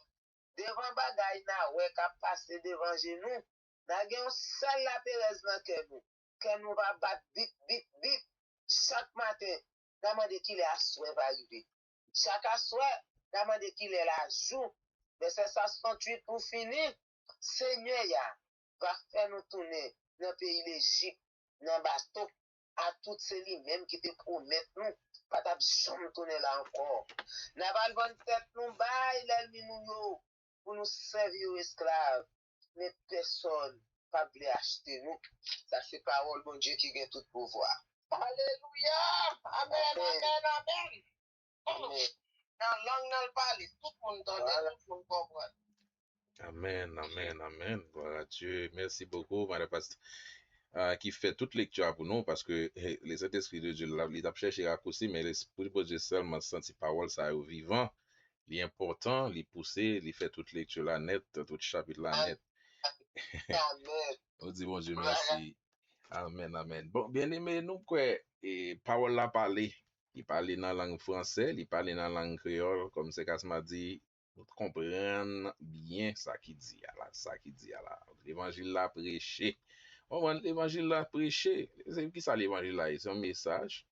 Speaker 3: Devant bagay na ouais qu'a passé devant genou, n'a gen seul la Thérèse dans cœur nous. Que nous va battre bip bip bip chaque matin. N'a demandé qu'il est à souhait va arriver. Chaque soir, n'a demandé qu'il est la jour. Verset 68 pour finir. Seigneur ya va faire nous tourner dans le pays l'Égypte, dans le bateau, à toutes ces mêmes qui te promettent nous. Pas ta jamais tourner là encore. N'a pas le bon tête nous bail l'ennemi nous pour nous servir aux esclaves. Mais personne pas voulu acheter nous. Ça c'est parole bon Dieu qui gagne tout pouvoir. Alléluia! Amen, amen, amen. Amen. Dans langue dans le parler, tout le monde entend, tout le monde comprend.
Speaker 1: Amen, amen, amen. Gloire à Dieu. Merci beaucoup, Madame Pasteur, qui fait toute lecture pour nous, parce que les Saint-Esprit de Dieu, il a cherché à raccourcir, mais l'Esprit de Dieu seulement senti parole, ça est au vivant. Il est important, il pousse, il fait toute lecture là net, tout chapitre là net.
Speaker 3: Amen.
Speaker 1: On dit bon Dieu merci. Amen, amen. Bon, bien aimé, nous quoi, et parole là parler. Il parle dans la langue française, il parle dans la langue créole, comme c'est qu'à m'a dit, nous comprenons bien ça qui dit là, ça qui dit là. L'évangile là prêché. L'évangile là prêché. C'est qui ça l'évangile là? C'est un message.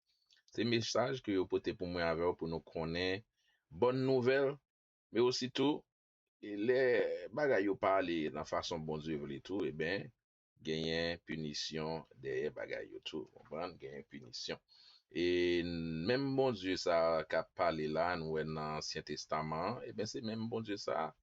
Speaker 1: C'est un message que vous portez pour moi avec pour nous connaître bonne nouvelle, mais aussitôt les bagages yo parler dans façon bon Dieu veut tout, et ben gagner punition derrière bagages yo tout, comprendre gagner punition. Et même bon Dieu ça qu'a parlé là nous dans l'Ancien Testament, et ben c'est même bon Dieu ça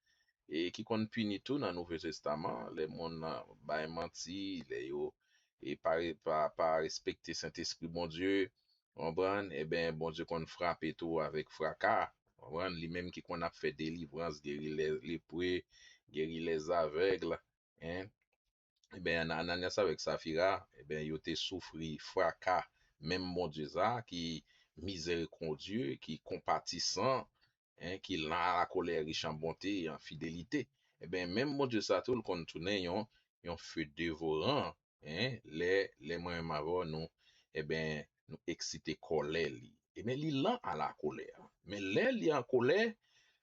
Speaker 1: et qui compte punir tout dans le Nouveau Testament, les monde ba menti, les yo et pas respecter Saint-Esprit bon Dieu, comprendre, et ben bon Dieu qu'on frappe tout avec fracas. Lui-même qui qu'on a fait délivrance, guérir les lépreux, guérir les aveugles, hein. Eh ben, Ananias avec Saphira, eh ben, yo te souffri fracas, même bon Dieu ça, qui miséricordieux, qui compatissant, hein, qui lent à la colère, riche en bonté et en fidélité. Eh ben, même bon Dieu ça, tout le contourne, yon feu dévorant, hein, les moyens mavor nous, eh ben, nous exciter colère li. Eh ben, li lent à la colère. Mais li en colère,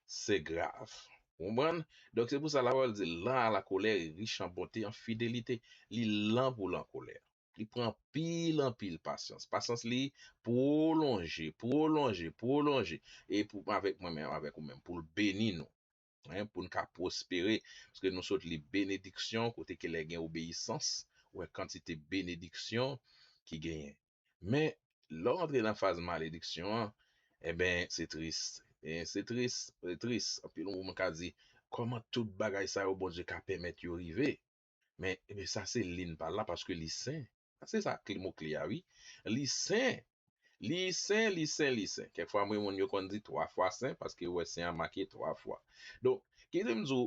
Speaker 1: c'est grave. Comprenez? Donc c'est pour ça la parole dit lent à la colère et riche en bonté, en fidélité. Li lent pour la colère. Il prend pile en pile patience. Patience li prolonger, prolonger, prolonger. Et pour avec moi-même, avec vous-même, pour le bénir nous. Hein, pour nous prospérer. Parce que nous sommes les bénédictions, côté que les gains obéissance, ou quantité bénédiction qui gagne. Mais l'ordre dans la phase malédiction, eh ben, c'est triste. C'est triste, c'est triste. Puis nous, on a dit, comment tout bagay ça au bon Dieu qui permettre de arriver. Mais ça, c'est l'in par là parce que les saints, c'est ça que le mot-clé, oui. Les saints, les saints, les saints, les saints. Quelquefois, moi, on y dit 3 fois saint parce que ouais, c'est marqué 3 fois. Donc,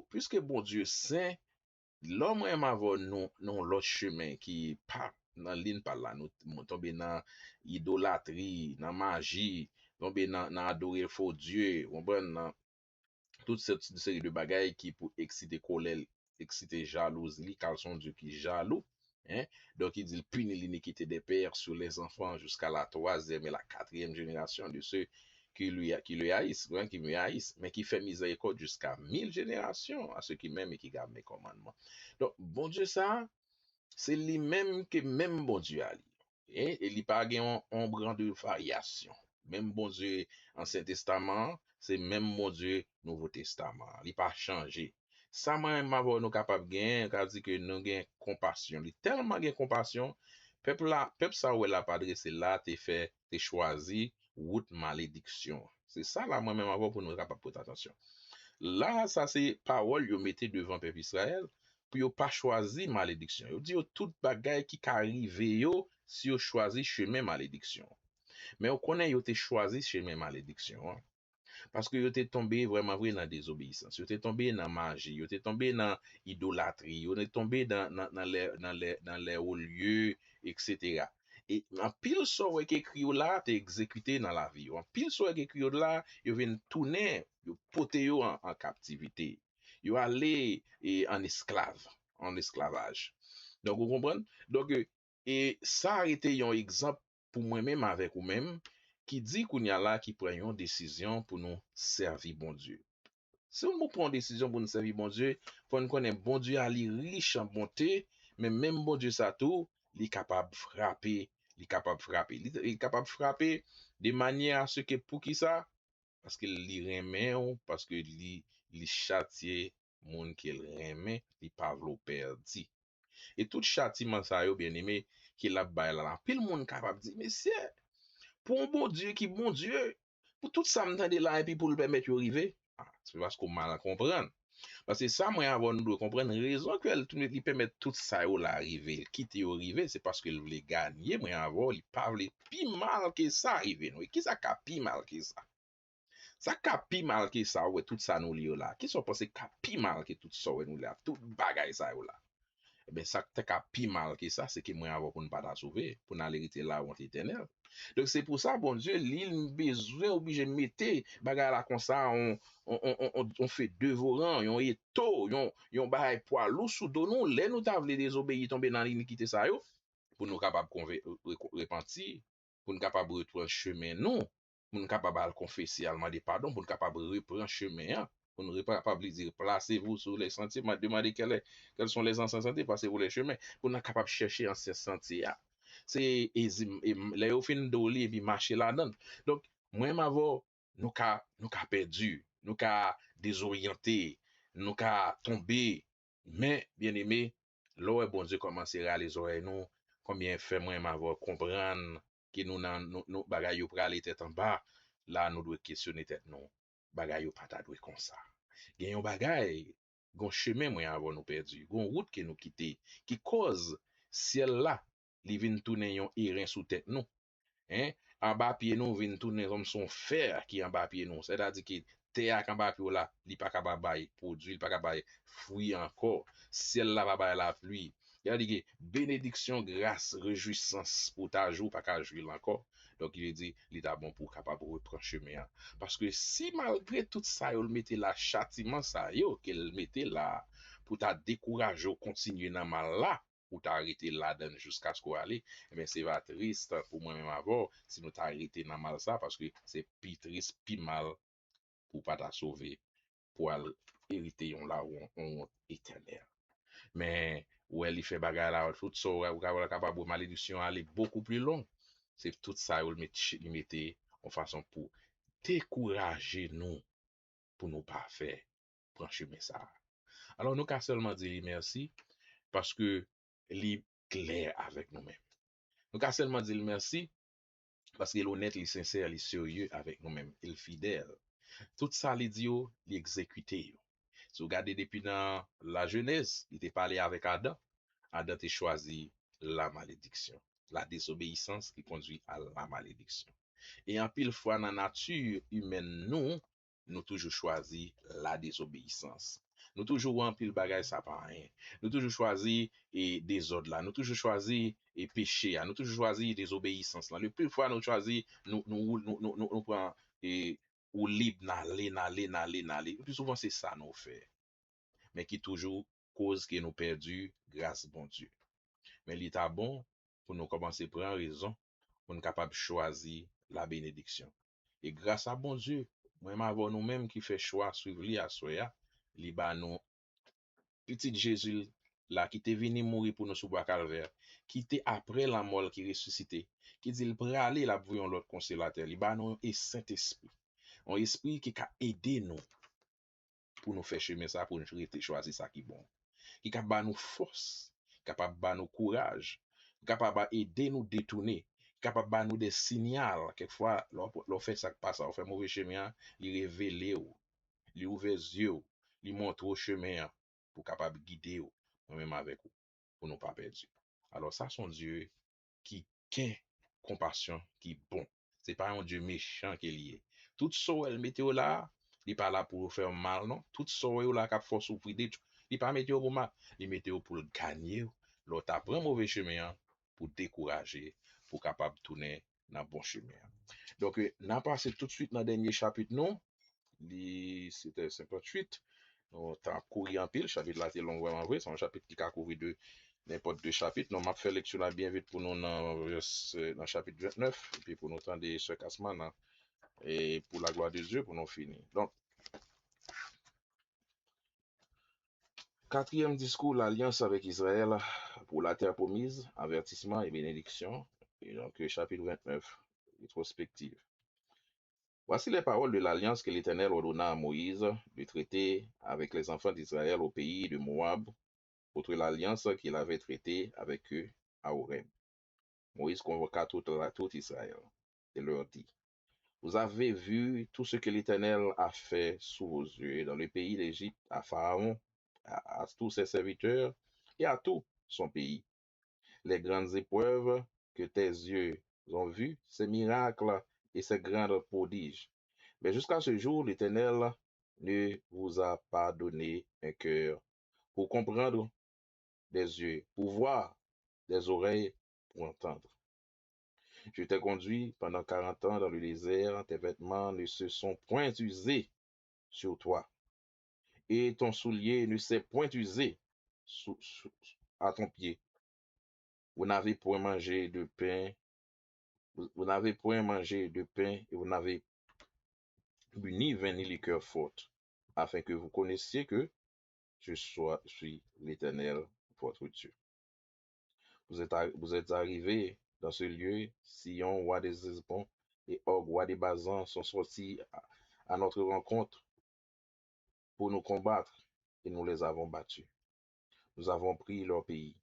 Speaker 1: puisque bon Dieu saint, l'homme aime avoir non l'autre chemin qui pas dans ligne par là, nous tomber dans idolâtrie, dans magie, tomber dans adorer faux Dieu, on dans toute cette série de bagailles qui pour exciter colère, exciter jalousie, car son Dieu qui est jaloux. Hein? Donc il dit il punit l'iniquité des pères sur les enfants jusqu'à la 3e et la 4e génération de ceux qui lui haïssent, hein, qui lui haïssent, mais qui fait miséricorde jusqu'à 1000 générations à ceux qui m'aiment et qui gardent mes commandements. Donc, bon Dieu, ça, c'est lui-même que même bon Dieu a dit. Et il n'y a pas un ombre de variation. Même bon Dieu Ancien Testament, c'est même bon Dieu Nouveau Testament. Il pas changé. Ça même avoir nous capable gain, qu'a dit que nous gain compassion. Il tellement gain compassion, peuple ça ouais la pas adressé là, t'es choisi route malédiction. C'est ça là moi même avoir pour nous capable porter attention. Là, ça c'est parole yo mettez devant peuple Israël pour yo pas choisi malédiction. Yo dit yo tout bagay qui arrive yo si yo choisi chemin malédiction. Mais on connaît yo te choisi chemin malédiction. Hein. Parce que yo te tombé vraiment vrai dans désobéissance. Yo te tombé dans magie, yo te tombé dans idolâtrie, yo te tombé dans les hauts lieux, etc. Et en pile so qui écrit là, te exécuté dans la vie. En pile so qui écrit là, yo vient tourner, yo pote yo en captivité. Yo allé en en esclavage. Donc vous comprenez? Donc et ça a été un exemple pour moi-même avec vous-même qui dit qu'on y a là qui prend une décision pour nous servir bon Dieu. Si on prend une décision pour nous servir bon Dieu, faut nous connaître bon Dieu à lui riche en bonté, mais même bon Dieu ça tout, il est capable de frapper, il est capable de frapper de manière à ce que pour qui ça, parce qu'il lui remet ou parce que il châtie monde qu'il remet, il pas vle perdu. Et tout châtiment ça yo bien aimé qu'il a bail là, puis le monde capable de dire mais c'est pour un bon Dieu qui bon Dieu, pour tout ça m'entendre là et puis pour le permettre de arriver, c'est parce qu'on mal comprendre. Parce que ça, moi, avant nous de comprendre, raison qu'il permet tout ça là arriver, quitter arriver, c'est parce qu'il voulait gagner, moi, avant, il parlait plus mal que ça arriver. Et qui ça a plus mal que ça? Ça a plus mal que ça, ouais, tout ça nous lié là. Qui sont pensés qu'a plus mal que tout ça, ouais, nous là, tout bagaille ça là. Eh bien, ça te ka pi mal que ça, c'est que moi avant pour ne pas la sauver, pour n'aller hériter là où on éternel. Donc c'est pour ça, bon Dieu, l'île besoin obligé de mettre bagarre là comme ça, on fait devorant, on est tôt, on bail poids lourd sous dos nous, les nous t'avons désobéir tomber dans l'iniquité ça yo, pour nous capables repentir, pour nous capables reprendre chemin nous, pour nous capables de confesser, de demander pardon, pour nous capables reprendre chemin hein, pour nous capables de dire placez-vous sur les sentiers, m'a demandé quels sont les anciens sentiers, passez-vous les chemins, pour nous capables de chercher anciens sentiers. C'est les au fin d'oli et puis marcher là-dedans. Donc moi m'avo nous ca perdu, nous ca désorienté, nous ca tombé, mais bien aimé, là bon Dieu commencer à les oreilles nous combien fait moi m'avoir comprendre que nous bagay yo pral tête en bas là nous doit questionner tête nous bagay yo pas ta doit comme ça gen yon bagay gon chemin moi avant nous perdu gon route que nous quitter qui cause ciel là li vinn tourner yon irin sous tête nous hein en bas pied nous vinn tourner comme son fer qui en bas pied nous c'est-à-dire que terre en bas pied là li pas capable bail produit il pas capable fruit encore ciel là pas bail la pluie. Il a dit que bénédiction, grâce, réjouissance pour ta jour, pas qu'à jouer encore. Donc, il dit, il est bon pour capable de reprendre chemin. Parce que si malgré tout ça, il mettait la châtiment, ça, qu'il mettait là, pour ta décourager, continuer dans mal là, pour t'arrêter là-dedans jusqu'à ce qu'on aille, eh bien, c'est pas triste pour moi-même avoir, si nous t'arrêter dans mal ça, parce que c'est plus triste, plus mal pour pas t'a sauver, pour hériter là où on éternel. Mais où elle fait bagarre là, tout ça, ou capable de malédiction aller beaucoup plus long. C'est tout ça où il mettait en façon pour décourager nous, pour nous pas faire prendre chemin ça. Alors nous qu'à seulement dire merci parce que il est clair avec nous-mêmes. Nous qu'à seulement dire merci parce qu'il est honnête, il est sincère, il est sérieux avec nous-mêmes, il est fidèle. Tout ça, il dit, il exécute. Si vous regardez depuis dans la Genèse, il était parlé avec Adam. Adam a choisi la malédiction, la désobéissance qui conduit à la malédiction. Et en pile fois dans la nature humaine, nous toujours choisi la désobéissance. Nous toujours en pile bagay ça pas rien. Nous toujours choisi et des ordres là. Nous toujours choisi et péché. Nous toujours choisi désobéissance là. Le plus fois nous choisi nous prend et ou libre n'aller. Le plus souvent c'est ça nous fait. Mais qui toujours cause que nous perdu grâce bon Dieu. Mais l'état bon pour nous commencer à prendre raison pour nous capable choisir la bénédiction. Et grâce à bon Dieu, moi avons nous-mêmes qui fait choix suivre lui à soya, li ba nous petit Jésus là, qui était venu mourir pour nous sous bois calvaire, qui était après la mort qui ressuscité, qui dit il pourrait aller là pour l'autre consolateur, il va nous et Saint-Esprit, un esprit qui a aidé nous pour nous faire chemin ça, pour nous choisir ça qui est bon, qui capable nous force, capable de nous courage, capable d'aider nous détourner, capable de nous des signaux, quelquefois, l'on fait ça passe, on fait mauvais chemin, il révèle, il ouvre les yeux, il montre au chemin pour capable guider nous-même avec vous, pour nous pas perdre. Alors ça, c'est un Dieu qui a compassion, qui est bon. C'est pas un Dieu méchant qui est lié. Tout ça, elle météo là, il n'est pas là pour vous faire mal, non. Tout ça, là, qui force ou il n'est pas météo pour mal. Il météo pour le gagner. L'autre apprend mauvais chemin pour décourager, pour capable de tourner dans le bon chemin. Donc, on a passé tout de suite dans le dernier chapitre, non? C'était 58. On a couru en pile, chapitre là, c'est long vraiment vrai. C'est un chapitre qui a couru de n'importe deux chapitres. Non, m'a fait lecture là bien vite pour nous dans le chapitre 29, et puis pour nous entendre ce cassement, et pour la gloire de Dieu, pour nous finir. Donc, quatrième discours, l'alliance avec Israël pour la terre promise, avertissement et bénédiction. Et donc, chapitre 29, rétrospective. Voici les paroles de l'alliance que l'Éternel ordonna à Moïse de traiter avec les enfants d'Israël au pays de Moab, outre l'alliance qu'il avait traitée avec eux à Horeb. Moïse convoqua tout Israël et leur dit, vous avez vu tout ce que l'Éternel a fait sous vos yeux dans le pays d'Égypte, à Pharaon, à tous ses serviteurs et à tout son pays. Les grandes épreuves que tes yeux ont vues, ces miracles et ces grands prodiges. Mais jusqu'à ce jour, l'Éternel ne vous a pas donné un cœur pour comprendre, des yeux pour voir, des oreilles pour entendre. Je t'ai conduit pendant 40 ans dans le désert, tes vêtements ne se sont point usés sur toi, et ton soulier ne s'est point usé à ton pied. Vous n'avez point mangé de pain, vous n'avez point mangé de pain, et vous n'avez bu ni vin ni liqueur forte, afin que vous connaissiez que je suis l'Éternel, votre Dieu. Vous êtes arrivés dans ce lieu, Sion, roi des Hesbons, et Og, roi des Basans, sont sortis à notre rencontre pour nous combattre, et nous les avons battus. Nous avons pris leur pays,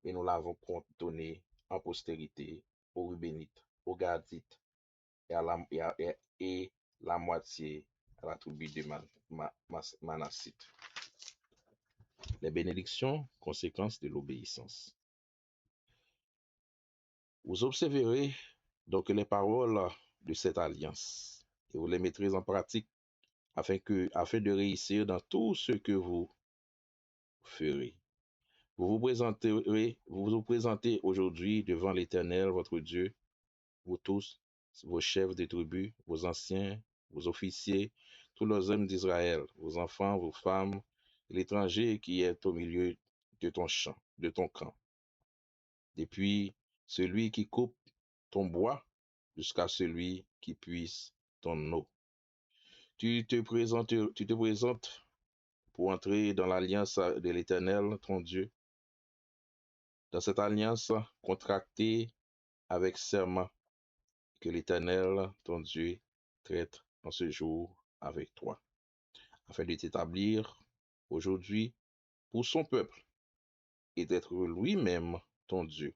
Speaker 1: et nous l'avons donné en postérité aux Rubénites, aux Gadites, et la moitié à la tribu de Manassite. Les bénédictions, conséquences de l'obéissance. Vous observerez donc les paroles de cette alliance et vous les mettrez en pratique afin de réussir dans tout ce que vous ferez. Vous vous présentez aujourd'hui devant l'Éternel, votre Dieu, vous tous, vos chefs de tribus, vos anciens, vos officiers, tous les hommes d'Israël, vos enfants, vos femmes, l'étranger qui est au milieu de ton camp. Depuis celui qui coupe ton bois jusqu'à celui qui puise ton eau. Tu te présentes pour entrer dans l'alliance de l'Éternel, ton Dieu, dans cette alliance contractée avec serment que l'Éternel, ton Dieu, traite en ce jour avec toi, afin de t'établir aujourd'hui pour son peuple et d'être lui-même ton Dieu,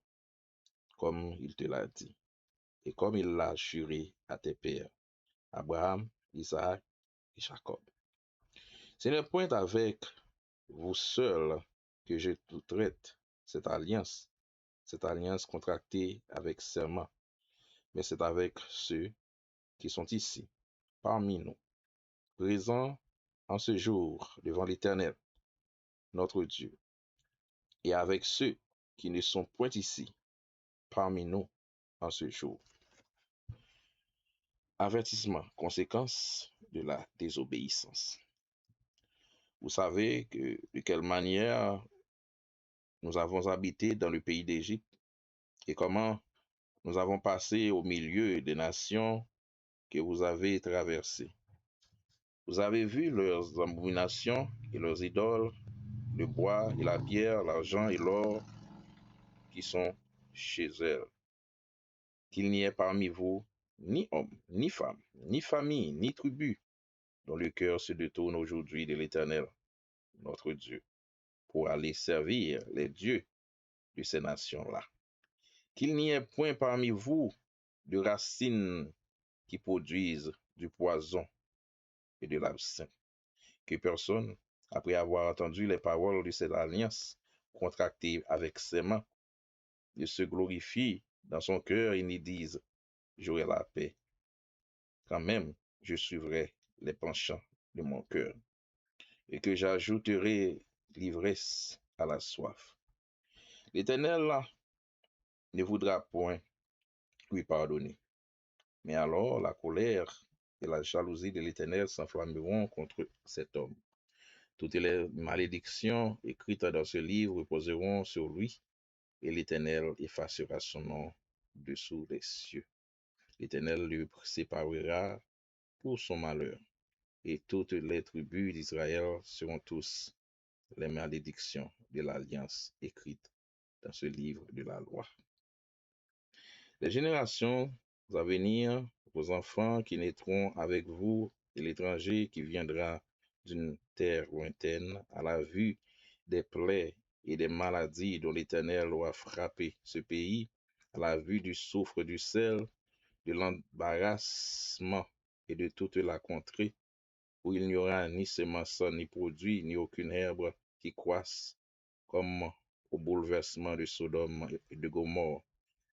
Speaker 1: comme il te l'a dit, et comme il l'a juré à tes pères, Abraham, Isaac et Jacob. Ce n'est point avec vous seuls que je traite cette alliance contractée avec serment, mais c'est avec ceux qui sont ici, parmi nous, présents en ce jour devant l'Éternel, notre Dieu, et avec ceux qui ne sont point ici, parmi nous, en ce jour. Avertissement, conséquence de la désobéissance. Vous savez de quelle manière nous avons habité dans le pays d'Égypte et comment nous avons passé au milieu des nations que vous avez traversées. Vous avez vu leurs abominations et leurs idoles le bois et la pierre, l'argent et l'or qui sont chez elle. Qu'il n'y ait parmi vous ni homme, ni femme, ni famille, ni tribu, dont le cœur se détourne aujourd'hui de l'Éternel, notre Dieu, pour aller servir les dieux de ces nations-là. Qu'il n'y ait point parmi vous de racines qui produisent du poison et de l'absinthe. Que personne, après avoir entendu les paroles de cette alliance contractée avec ses mains, ne se glorifie dans son cœur et ne dise, j'aurai la paix. Quand même, je suivrai les penchants de mon cœur, et que j'ajouterai l'ivresse à la soif. L'Éternel là ne voudra point lui pardonner. Mais alors la colère et la jalousie de l'Éternel s'enflammeront contre cet homme. Toutes les malédictions écrites dans ce livre reposeront sur lui, et l'Éternel effacera son nom dessous des cieux. L'Éternel le séparera pour son malheur, et toutes les tribus d'Israël seront tous les malédictions de l'alliance écrite dans ce livre de la loi. Les générations à venir, vos enfants qui naîtront avec vous et l'étranger qui viendra d'une terre lointaine à la vue des plaies et des maladies dont l'Éternel aura frappé ce pays, à la vue du soufre, du sel, de l'embarrassement et de toute la contrée, où il n'y aura ni semence, ni produit, ni aucune herbe qui croisse, comme au bouleversement de Sodome et de Gomorrhe,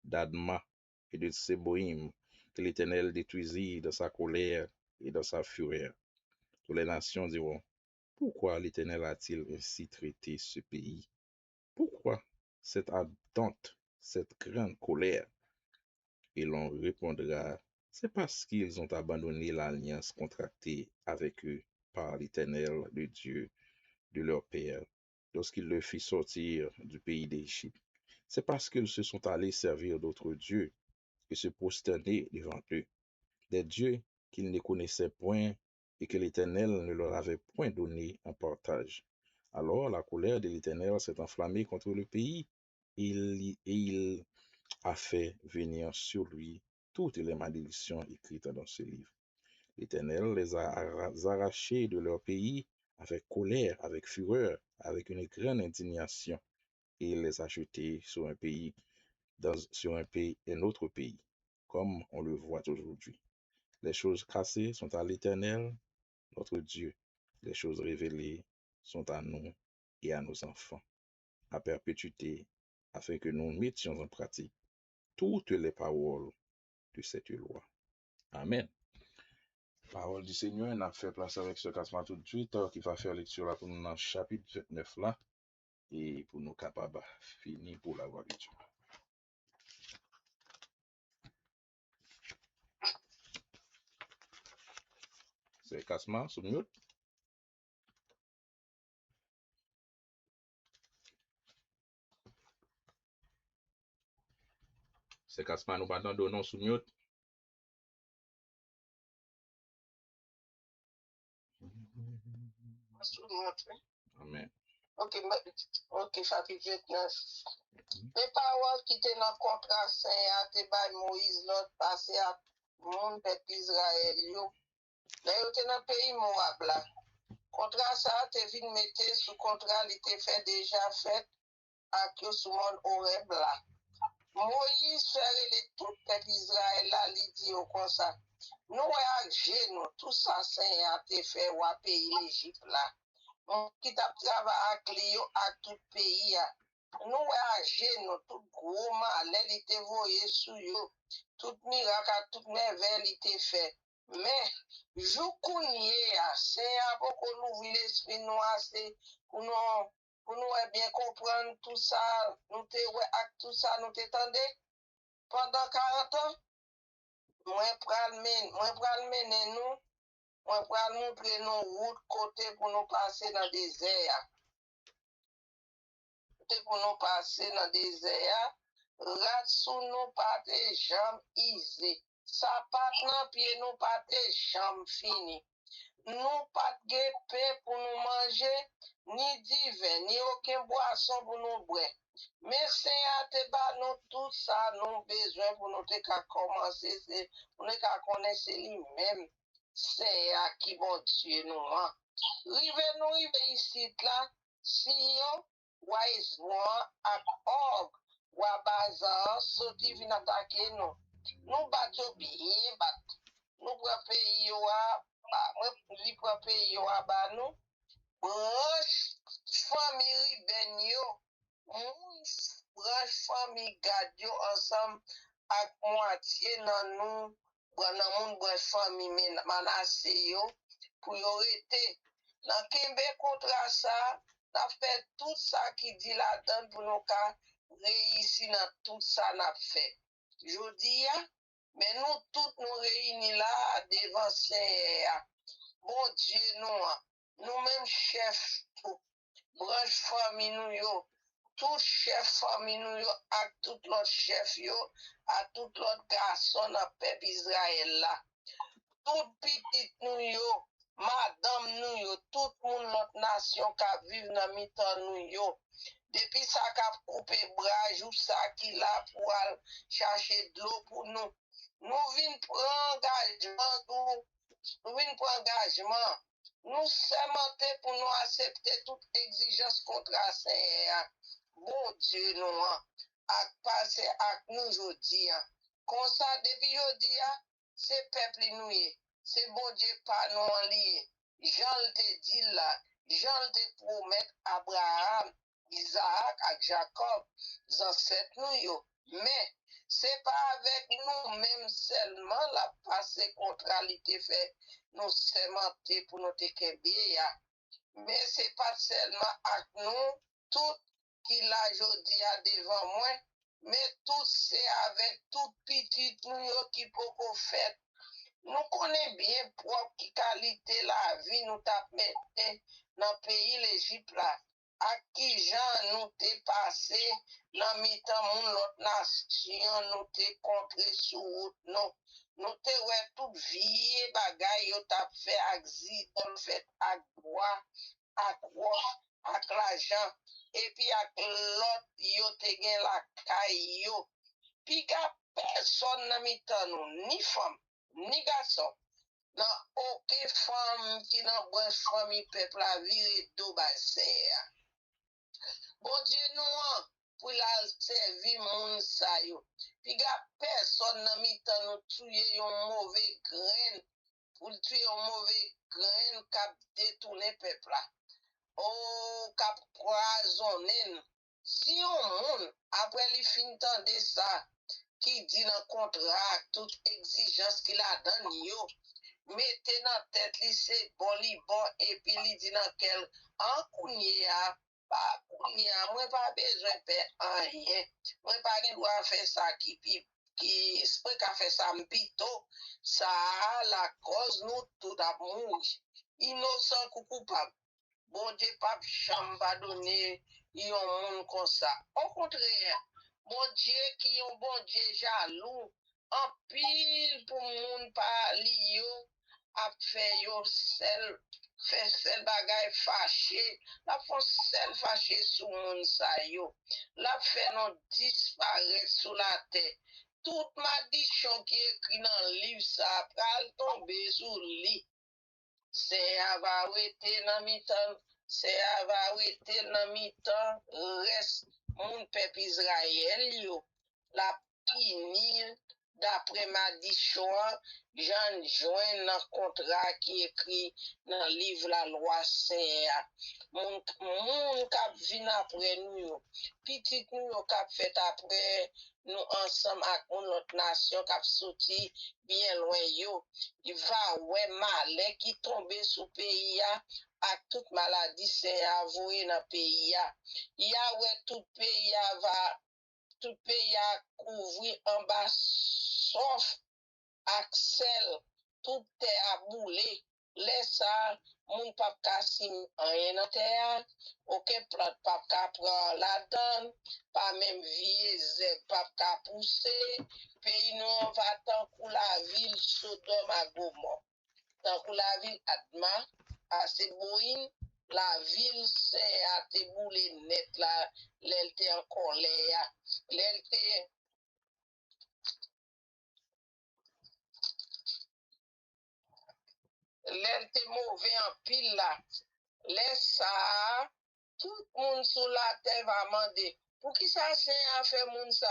Speaker 1: d'Adma et de Séboïm, que l'Éternel détruisit dans sa colère et dans sa fureur. Toutes les nations diront, pourquoi l'Éternel a-t-il ainsi traité ce pays? Pourquoi cette ardente, cette grande colère? Et l'on répondra, c'est parce qu'ils ont abandonné l'alliance contractée avec eux par l'Éternel, le Dieu de leur père, lorsqu'il le fit sortir du pays d'Égypte. C'est parce qu'ils se sont allés servir d'autres dieux et se prosterner devant eux, des dieux qu'ils ne connaissaient point et que l'Éternel ne leur avait point donné en partage. Alors la colère de l'Éternel s'est enflammée contre le pays, et il a fait venir sur lui toutes les malédictions écrites dans ce livre. L'Éternel les a arrachés de leur pays avec colère, avec fureur, avec une grande indignation, et il les a jetés sur un autre pays, comme on le voit aujourd'hui. Les choses cassées sont à l'Éternel, notre Dieu. Les choses révélées sont à nous et à nos enfants, à perpétuité, afin que nous mettions en pratique toutes les paroles de cette loi. Amen. Parole du Seigneur, on a fait place avec ce cassement tout de suite, qui va faire lecture là pour nous dans le chapitre 29 là, et pour nous capables finir pour la voix de Dieu. C'est cassement, sous mute. C'est cassement, nous pas non sous mute. Amen.
Speaker 3: Ok, chapitre 29. Les paroles qui étaient dans le contrat saint à te Moïse, l'autre passé à mon peuple Israël. Là, il était dans le pays Moab là. Contrat ça, te venu mettre sous contrat, il était fait déjà fait à que sous mon Horeb là. Moïse ferait les tout peuple Israël là, il dit comme ça. Nous réagissons, nous, tout ça saint à te fait ou à payer l'Égypte là. Qui t'a travaillé à Clio à tout pays. Nous réagissons, nous, tout gros mal, il était voyé sur eux. Tout miracle, toute merveille, il était fait. Mais, je connais, c'est pour qu'on ouvre l'esprit noir, c'est pour nous bien comprendre tout ça, nous tout ça, nous t'étendons. Pendant 40 ans, moi, pral mener nous, moi, pral montrer nos routes côté pour nous passer dans le désert. Pour nous passer dans le désert, rat sous nous pas tes jambes isées. Ça pas dans pied nous pas tes jambes fini. nous pas de pain pour nous manger, ni divin, ni aucun boisson pour nous boire. Mais Seigneur, te ba nous tout ça, nous besoin pour nous te ka commencer, c'est pour nous ka connaître lui-même. Seigneur qui bon Dieu nous. Rive ici là, si yo, wise one, ak org, wabazan, soti vin atake nous. Nous battons bien, bat. Nous prenons pays wa, li prenons pays wa ba nous. Branche famille ben yo. Branche famille gad yo ensemble ak moitié nan nous. Nan moun branche famille Manassé yo pour yo rete. Nan kembe kontra ça, n'a fait tout ça qui dit la donne pour nous ka réussir dans tout ça n'a fait. Jodi ya, mais nous tous nous réunis là devant Seigneur. Bon Dieu nous mêmes chefs tout, branche famille nous yo, tout chef famille nous yo, ak tout l'autre chef yo, à tout l'autre garçon dans peuple Israël là. Tout petit nous yo, madame nous yo, tout moun l'autre nation qui vive dans mi-temps nous yo. Depuis ça qu'a coupé bras, ou ça qui là pour aller chercher de l'eau pour nous. Nous venons prendre engagement, nous venons prendre engagement. Nous sermenter pour nous accepter toute exigence contre la Seigneur. Bon Dieu, nous, à passer à nous aujourd'hui. Comme ça, depuis aujourd'hui, c'est peuple nous. C'est bon Dieu pas nous en lié. Jean te dit là, Jean te promet Abraham, Isaac et Jacob, ancêtres nous. Mais c'est pas avec nous-mêmes seulement la passé contraalité fait nous sémenter pour nous te mais c'est pas seulement avec nous, tout qui l'a jodi à devant moi, mais tout c'est avec tout petit nous qui peut faire. Nous connaissons bien propre qui qualité la vie nous t'a mis dans le pays l'Égypte là. À qui Jean nous t'est passé dans mi-temps mon l'autre nation nous t'est contré sur route non. Nous t'es ouais toute vie bagaille yo t'a fait accident fait à droit à quoi à l'argent et puis à l'autre yo te gen la caille yo. Puis personne n'a mi-temps nous ni femme ni garçon. Non, aucune femme qui n'a pas famille peuple la vie de basser. Bon Dieu nous pour la servir moun sa yo. Puis personne n'a mis tant nous tuer un mauvais grain pour tuer un mauvais grain cap détourner peuple là. Oh cap poisonner. Si on moun après li fin tande ça qui dit dans contrat toute exigence qu'il a donné yo mettez dans tête li c'est bon et puis li dit dans quel en kounya pas kounya moi pas besoin faire rien moi pas droit faire ça qui esprit qu'a fait ça mbito ça la cause nous tout a mourir innocent ou coupable bon Dieu pas chamba donner yon monde comme ça au contraire bon Dieu qui est un bon Dieu jaloux en pile pour moun pa li yo a fait yo sel fait sel bagay fâché la font sel fâché sous moun sa yo la fait non disparaître sous la terre toute maldiction qui est écrit dans le livre ça pral tomber sur lui c'est avoué dans mi-temps c'est avoué dans mi-temps reste mon peuple Israël yo la punir d'après maldiction Jean joint dans contrat qui écrit dans le livre la loi Seigneur mon cap vient après nous petit nous cap fait après nous ensemble avec notre nation cap sorti bien loin yo il va ouais malin qui tombe sous pays à toute maladie c'est avoué dans pays il y a ouais tout pays va tout pays a couvrir en bas sauf Axel tout est à bouler laisse ça mon papa si rien dans terre aucun plat papa prend la donne pas même vieux papa pousser pays nous va tant pour la ville Sodome à Gomorrhe Tant que la ville Adma, à Seboïne, la ville c'est à te boule net là, l'elle en colère, l'elle mauvais en pile là. Laisse ça, tout le monde sur la terre va demander, pour qui ça c'est à faire moun ça?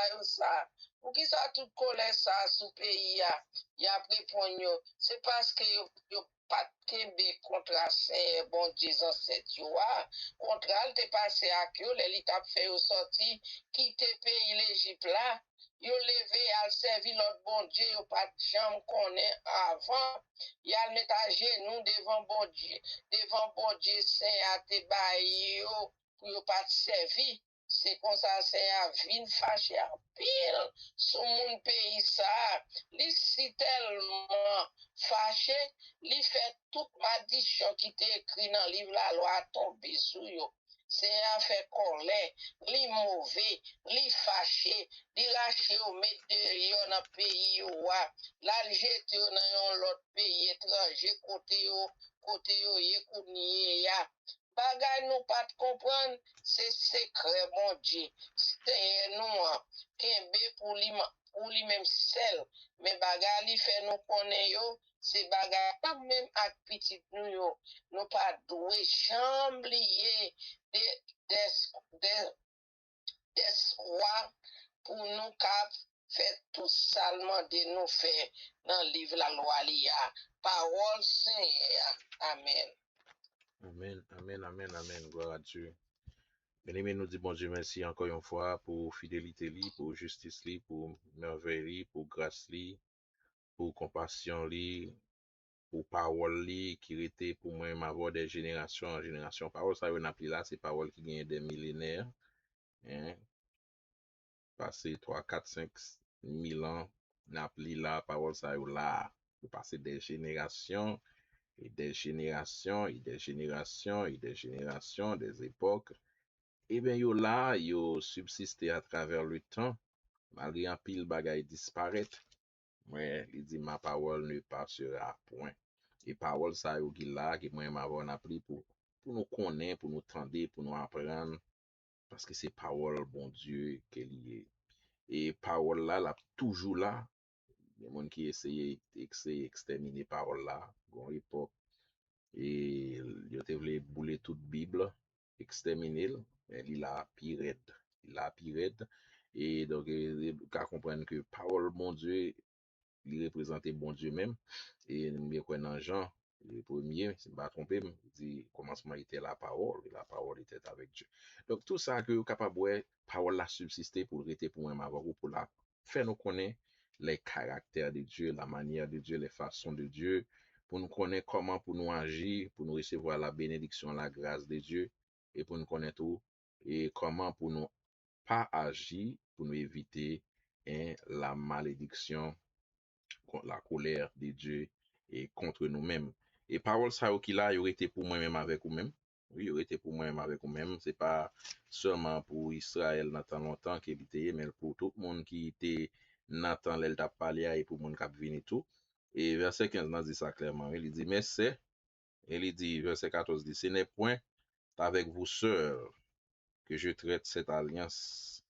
Speaker 3: Pour qui ça tout colère ça sous pays ya? Y a répondre, c'est parce que yo pas kembe contrat c'est bon Dieu ancêtre yo a. Contrat te passé à que les t'a fait au sorti quitter pays l'Égypte là. Yo levé à servir l'autre bon Dieu, yo pas jamais connaît avant. Y a mettre à genoux devant bon Dieu saint à te bailler pour yo pas te servir. C'est comme ça c'est à vin fâché à pile sur mon pays ça. Li si tellement fâché, li fait toute maldition qui t'est écrit dans le livre la loi tomber sur yo. C'est un fait colère, li mauvais, li fâché, li lâché ou mettre de yo dans pays yo wa, la jete yo dans l'autre pays étranger côté yo ye kounye ya. Bagay nous pas comprendre, c'est secret mon Dieu. C'est nous kembe pour lui même seul, mais bagay li fait nous connaître yo, c'est bagay pas même ak petit nous yo. Nous pas doué chamblier des rois pour nous cap fait tout salement de nous faire dans le livre la loi liya. Parole Seigneur. Amen.
Speaker 1: Amen, amen, amen, amen. Gloire à Dieu. Bien-aimé, nous dit bon Dieu merci encore une fois pour fidélité li, pour justice li, pour merveille li, pour grâce li, pour compassion li, pour parole li, qui était pour moi m'avoir des générations en génération. Parole ça on appelle là, c'est parole qui gagne des millénaires. Hein? Passé 3, 4, 5 000 ans, n'appli là, parole ça là, pour passer des générations et des générations et des générations et des générations, des époques. Eh bien, yo là, yo subsisté à travers le temps, malgré un pile bagay disparaître. Mais il dit ma parole ne passera point. Et parole ça yo qui là, qui moi m'avoir appris pour nous connaître, pour nous tendre, pour nous apprendre, parce que c'est parole bon Dieu qu'elle y est. Et parole là, là toujours là. Il y a des gens qui essayent d'exterminer parole là, gon époque. Et il te voulu bouler toute Bible, exterminer, mais il a pire. Il a pire. Et donc, il faut comprendre que parole bon Dieu, il représente bon Dieu même. Et nous quoi dans Jean, le premier, c'est pas trompé, il dit commencement était la parole, et la parole était avec Dieu. Donc, tout ça que vous capable de parole la subsister pour rester pour moi ou pour la faire nous connaître les caractères de Dieu, la manière de Dieu, les façons de Dieu, pour nous connaître comment pour nous agir, pour nous recevoir la bénédiction, la grâce de Dieu, et pour nous connaître tout, et comment pour nous pas agir, pour nous éviter la malédiction, la colère de Dieu et contre nous-mêmes. Et parole ça qui là, il aurait été pour moi-même avec vous-même. Oui, il aurait été pour moi-même avec vous-même. C'est pas seulement pour Israël dans tant longtemps qu'il était, mais pour tout le monde qui était dans tant l'elle t'a parlé et pour le monde qui a venu tout. Et verset 15 dit ça clairement. Il dit, mais c'est, il dit, verset 14 dit, ce n'est point avec vous seuls que je traite cette alliance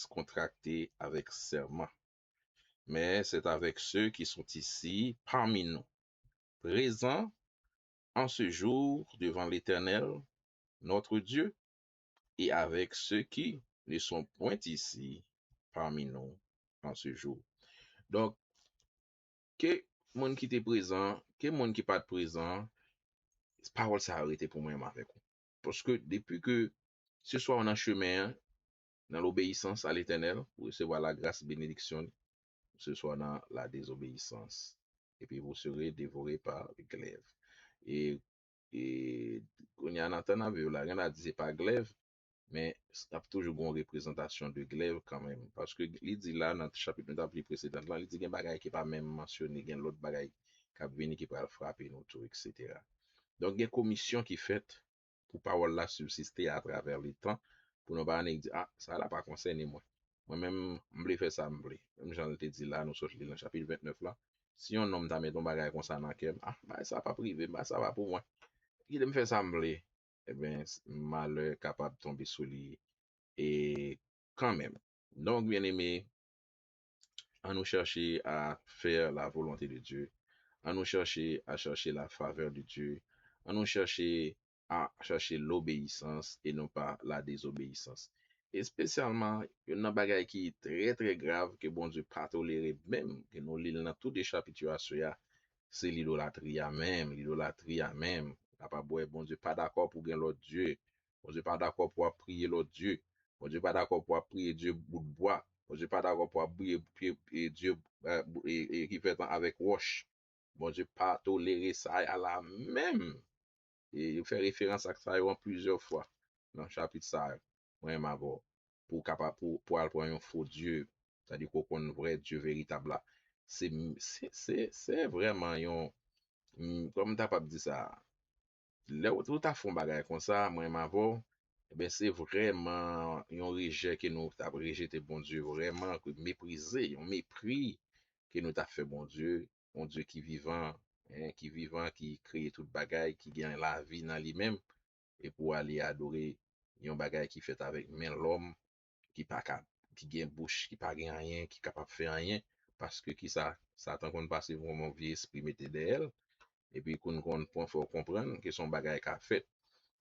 Speaker 1: contractée avec serment, mais c'est avec ceux qui sont ici parmi nous, présents en ce jour devant l'Éternel, notre Dieu, et avec ceux qui ne sont point ici parmi nous en ce jour. Donc, que monde qui était présent, que monde qui pas présent, parole ça a été pour moi avec vous. Parce que depuis que ce soit on en chemin, dans l'obéissance à l'Éternel, pour recevoir la grâce et bénédiction, ce soit dans la désobéissance. Et puis vous serez dévorés par les glaives. Et quand il y a un entendu, là, rien à dire, c'est pas glaive, mais il y a toujours une représentation de glaive quand même. Parce que il dit là, dans le chapitre précédent, là, il dit qu'il y a un bagage qui n'est pas même mentionné, il y a l'autre bagage qui a venu, qui peut frapper nous tout, etc. Donc, il y a une commission qui est faite pour parole là subsister à travers le temps, pour nous pas dire, ah, ça n'a pas concerné moi. Moi-même, je voulais faire ça, je voulais. Même j'en ai dit là, nous sommes dans le chapitre 29 là, Si un homme t'a mis ton bagage comme ça dans le cœur, ah, bah, ça pas privé, bah, ça va pour moi. Il me fait sembler, eh bien, malheur capable de tomber sur lui. Et quand même. Donc, bien aimé, à nous chercher à faire la volonté de Dieu, à nous chercher à chercher la faveur de Dieu, à nous chercher à chercher l'obéissance et non pas la désobéissance. Et spécialement, il y a un bagage qui est très très grave que bon Dieu pas toléré même, que nous lisons dans tous les chapitres à cela, c'est l'idolâtrie à même, l'idolâtrie à même. Bon Dieu pas d'accord pour gagner l'autre Dieu. Bon Dieu pas d'accord pour prier l'autre Dieu. Bon Dieu pas d'accord pour prier Dieu bout de bois. Bon Dieu pas d'accord pour prier Dieu qui fait avec roche. Bon Dieu pas tolérer ça à la même. Et il fait référence à ça plusieurs fois dans le chapitre ça. Vraiment avant. Pour aller prendre un faux Dieu. C'est-à-dire qu'on connaît un vrai Dieu véritable là. C'est vraiment un. Comme t'as pas dit ça. Là où tout à fond bagay comme ça, moi m'avo, eh ben c'est vraiment un rejet que nous t'a rejeté bon Dieu, vraiment méprisé, un mépris que nous t'a fait bon Dieu qui vivant, qui crée toute bagay, qui gagne la vie dans lui-même, et pour aller adorer un bagay qui fait avec main l'homme, qui pas cap, qui gagne bouche, qui pas gagne rien, qui capable faire rien, parce que qui ça, Satan qu'on passe vraiment vieux esprit mettait d'elle, et puis qu'on faut comprendre que son bagay qu'a fait.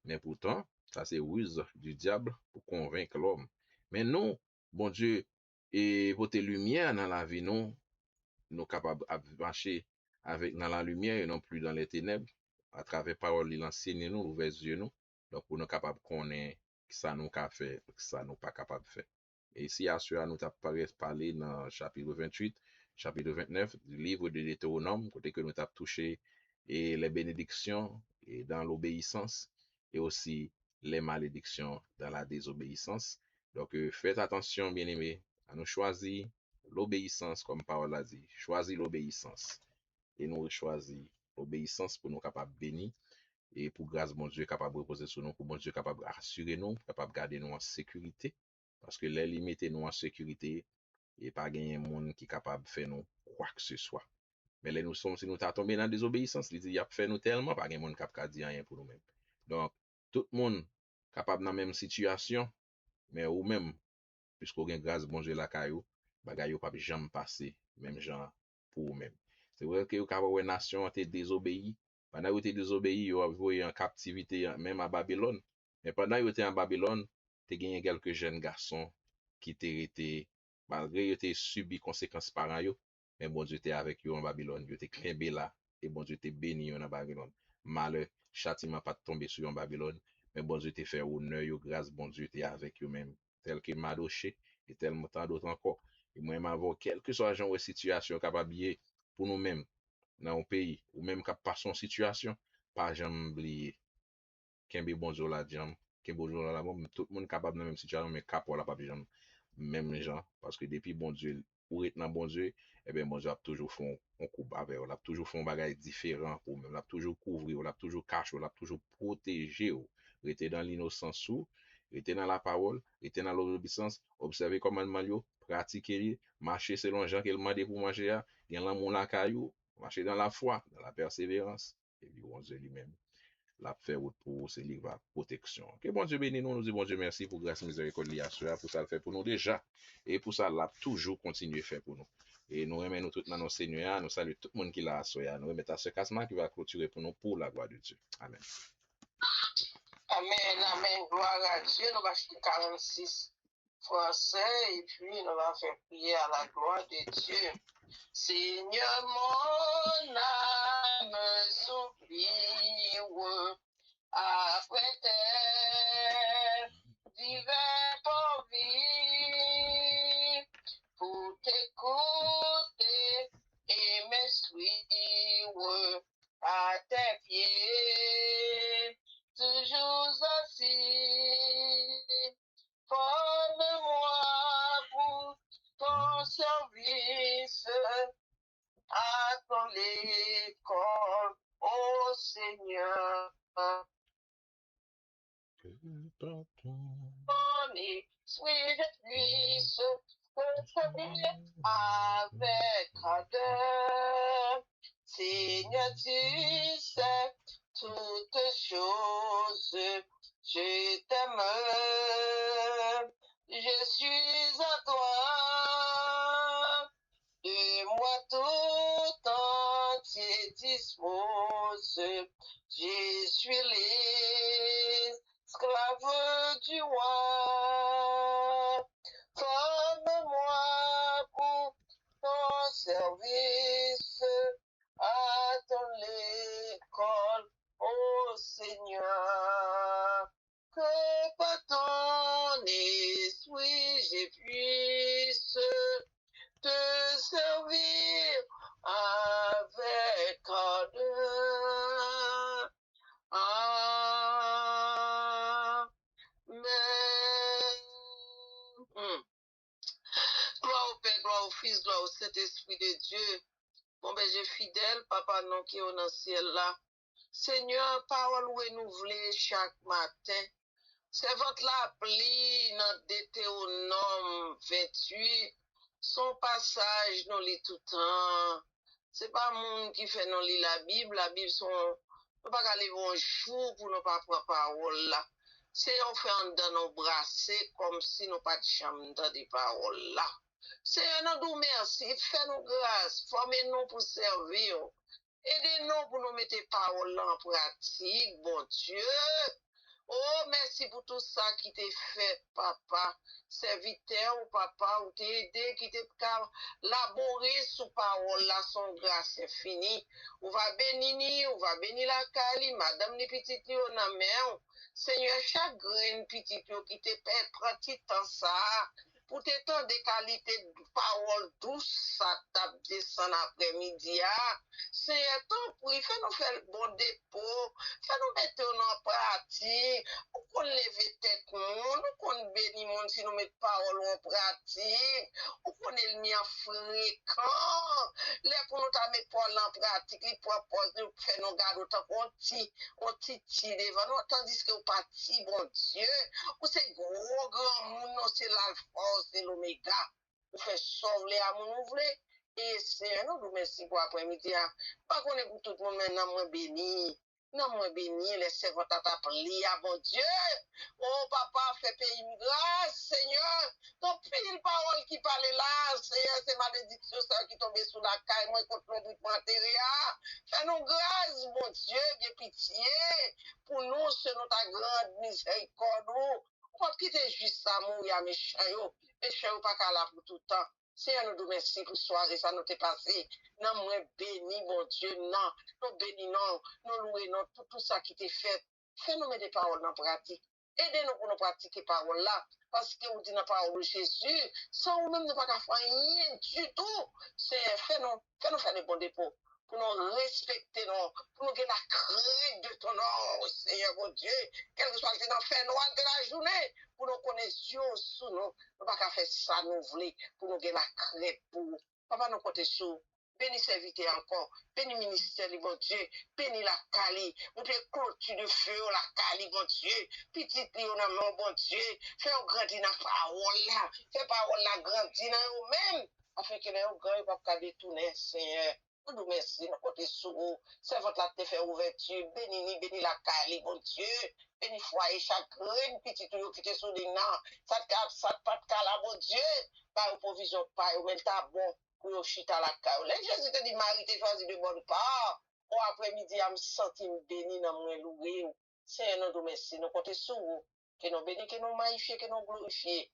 Speaker 1: Mais pourtant, ça c'est ruse du diable pour convaincre l'homme. Mais nous, bon Dieu, et votre lumière dans la vie, nous capables de marcher avec dans la lumière et non plus dans les ténèbres. À travers parole, il enseigne nous, ouvert les yeux nous. Donc, pour nous capables de connaître ça nous qu'a fait, ça nous pas capable de faire. Et ici, à cela, nous t'avons parlé dans le chapitre 28, chapitre 29 du livre de Deutéronome, côté que nous t'avons touché et les bénédictions et dans l'obéissance et aussi les malédictions dans la désobéissance. Donc, faites attention, bien aimés, à nous choisir l'obéissance, comme Paul l'a dit. Choisis l'obéissance. Et nous choisir l'obéissance pour nous capables de bénir et pour grâce, bon Dieu, capable de reposer sur nous, pour bon Dieu, capable d'assurer nous, capable de garder nous en sécurité. Parce que les limites nous en sécurité, et pas gagner un monde qui est capable de faire nous quoi que ce soit. Mais là, nous sommes, si nous t'as tombé dans la désobéissance, il dit, il a fait nous tellement, pas gagner monde capable de dire rien pour nous-mêmes. Donc, tout le monde capable dans la même situation, mais ou même, puisqu'on a grâce, bon Dieu, la caillou, bagay yo pas jamais passer, même gens pour vous même. C'est vrai que vous avez une nation qui désobéi. Pendant que vous avez désobéi, vous avez envoyé en captivité, même à Babylone. Mais pendant que vous étiez en Babylone, vous avez quelques jeunes garçons qui étaient, malgré qu'ils étaient subi conséquences par eux, mais bon Dieu était avec eux en Babylone. Vous étiez climbé là, et bon Dieu était béni en Babylone. Malheur, châtiment pas tombé sur en Babylone, mais bon Dieu était fait honneur, grâce, bon Dieu était avec eux-mêmes, tel que Madoché, et tellement tant d'autres encore. Et moi, m'avons quel que soit genre de situation capable pour nous-mêmes dans un pays, ou même cap pas son situation, pas jamais oublier qu'un bon Dieu la jam, qu'un bon Dieu la bon, tout le monde capable dans la même situation, mais cap la pas jamais même les gens, parce que depuis bon Dieu, ou être dans bon Dieu, eh bien bon Dieu a toujours fait un coup avec, on a toujours fait un bagage différent pour nous, on a toujours couvert, on a toujours caché, on a toujours protégé, on était dans l'innocence ou était dans la parole, était dans l'obéissance, observer comment Mario pratiquer, marcher selon Jean qu'il m'a dit pour marcher, il y a l'amour la caillou, marcher dans la foi, dans la persévérance, et puis bon Dieu lui-même la fait route pour ce livre protection. Que bon Dieu bénisse nous, nous disons bon Dieu merci pour grâce miséricorde liée à cela, pour ça le fait pour nous déjà, et pour ça l'a toujours continué faire pour nous. Et nous remettons tout dans nos seigneurs, nous saluons tout le monde qui l'a assoyé, nous remettons à ce cassement qui va clôturer pour nous pour la gloire de Dieu. Amen.
Speaker 3: Amen, amen, gloire à Dieu. Nous allons faire 46 français et puis nous allons faire prier à la gloire de Dieu. Seigneur, mon âme soupire après tes divers porvies pour t'écouter et me suivre à tes pieds, toujours aussi. Forme-moi pour ton service à ton école, ô Seigneur. On est suivi ce que avec ardeur. Seigneur, tu sais toutes choses. Je t'aime. Je suis à toi. De moi tout entier dispose. Je suis l'esclave du roi. Forme-moi pour ton service à ton école, ô Seigneur. Que par ton esprit je puisse te servir avec ardeur. Amen. Gloire au Père, gloire au Fils, gloire au Saint-Esprit de Dieu. Bon berger fidèle, papa non qui est dans le ciel là. Seigneur, parole renouvelée chaque matin. C'est votre appli dans Deutéronome 28. Son passage nous lit tout le temps. C'est pas monde qui fait nous lit la Bible sont nous pas aller un jour pour nous pas prendre parole là. C'est on fait en dans nos bras, c'est comme si nous pas de chambre dans des paroles là. Seigneur, nous merci, fais-nous grâce, formez-nous pour servir. Aidez-nous pour nous mettre paroles en pratique, bon Dieu. Oh, merci pour tout ça qui t'est fait, papa. Serviteur ou papa, ou t'es aidé, qui t'est laborer sous parole, là, son grâce infinie. On va bénir, on va bénir la Kali, madame les petites, on a mère. Seigneur, chaque graine petite, qui t'est fait, prends temps ça. Pour te temps de qualité de parole douce, ça tape descend après-midi. Seigneur, ton prix, fais-nous faire le bon dépôt, fais-nous mettre en pratique, pour qu'on lève tête, nous qu'on bénisse monde si nous mettons parole en pratique, pour qu'on ait le mien fréquent, les pour nous mettre parole en pratique, les propose nous faire nous garder autant qu'on tire devant nous, tandis que vous parti, bon Dieu, ou c'est gros grand monde, c'est l'alpha, c'est l'oméga, vous faites sauver à mon ouvrier. Et c'est nous merci pour après-midi. Pas qu'on est pour tout le monde maintenant, moi béni. Non, moi béni, les servantes à t'appeler, bon Dieu. Oh, papa, fais pays grâce, Seigneur. Ton pile parole qui parle là, Seigneur, c'est malédiction ça qui tombe sous la caille, moi, contre le but matériel. Fais-nous grâce, bon Dieu, de pitié. Pour nous, c'est notre grande miséricorde. On va quitter juste ça, mourir, méchant, méchant, pas qu'à là pour tout le temps. Seigneur, nous merci pour soirée, ça nous t'est passé. Non, moi, béni, mon Dieu, non. Nous bénis, non. Nous louons, non, pour tout ça qui t'est fait. Fais-nous mettre des paroles en pratique. Aidez-nous pour nous pratiquer ces paroles-là. Parce que vous dites la parole de Jésus, sans nous-mêmes, nous ne pouvons pas faire rien du tout. Fais-nous faire des bons dépôts. Pour nous respecter, pour nous gagner la crainte de ton nom, Seigneur, mon Dieu. Quel que soit le temps, fait noir de la journée, pour nous connaître Dieu sous nous. Nous ne pouvons pas faire ça, nous voulons, pour nous gagner la crainte pour nous. Papa, nous comptons sous. Bénis serviteur encore, bénis ministère, bon Dieu, bénis la Kali, nous te clôture de feu, la Kali, bon Dieu, petit lion, bon Dieu, fais grandir la parole là, fais parole là grandir dans nous-mêmes, afin que les grands ne pas détourner, Seigneur. Nous nous merci, nous comptons sur vous, c'est votre là te fait ouverture, bénis la Kali, bon Dieu, bénis foyer, chaque graine, petit tuyau qui te souligne, ça te pas de cala, bon Dieu, pas de provision, pas de ta bon. Pour chita la caille. Jésus te dit, Marie, t'es choisi de bonne part. Ou après-midi, je me senti béni dans mon loué. Seigneur, nous merci. Nous comptons sur vous. Que nous bénis, que nous magnifions, que nous glorifions.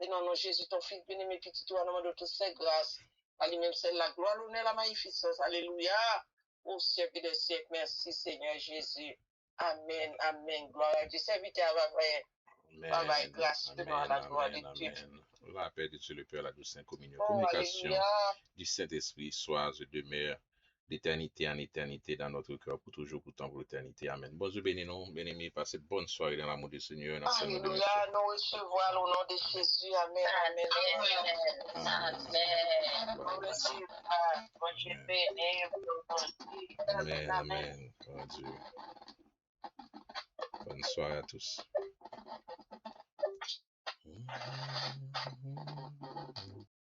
Speaker 3: Et non, Jésus, ton fils, béni, mes petits, toi, nous de toutes ces grâces. À lui-même, c'est la gloire, l'honneur, la magnificence. Alléluia. Au siècle des siècles. Merci, Seigneur Jésus. Amen. Amen. Gloire à Dieu. Serviteur, bye bye. Grâce de la gloire de Dieu.
Speaker 1: La paix de Dieu le Père, la douce Sainte Communion,
Speaker 3: Oh,
Speaker 1: communication
Speaker 3: alléluia.
Speaker 1: du Saint-Esprit soit et demeure d'éternité en éternité dans notre cœur, pour toujours, pour temps, pour l'éternité. Amen. Bon Dieu, bénis-nous, bénis-nous, passez bonne soirée dans l'amour du Seigneur.
Speaker 3: Alléluia, nous recevons au nom de Jésus. Amen. Amen.
Speaker 1: Amen. Amen. Bon Dieu. Bonne soirée à tous.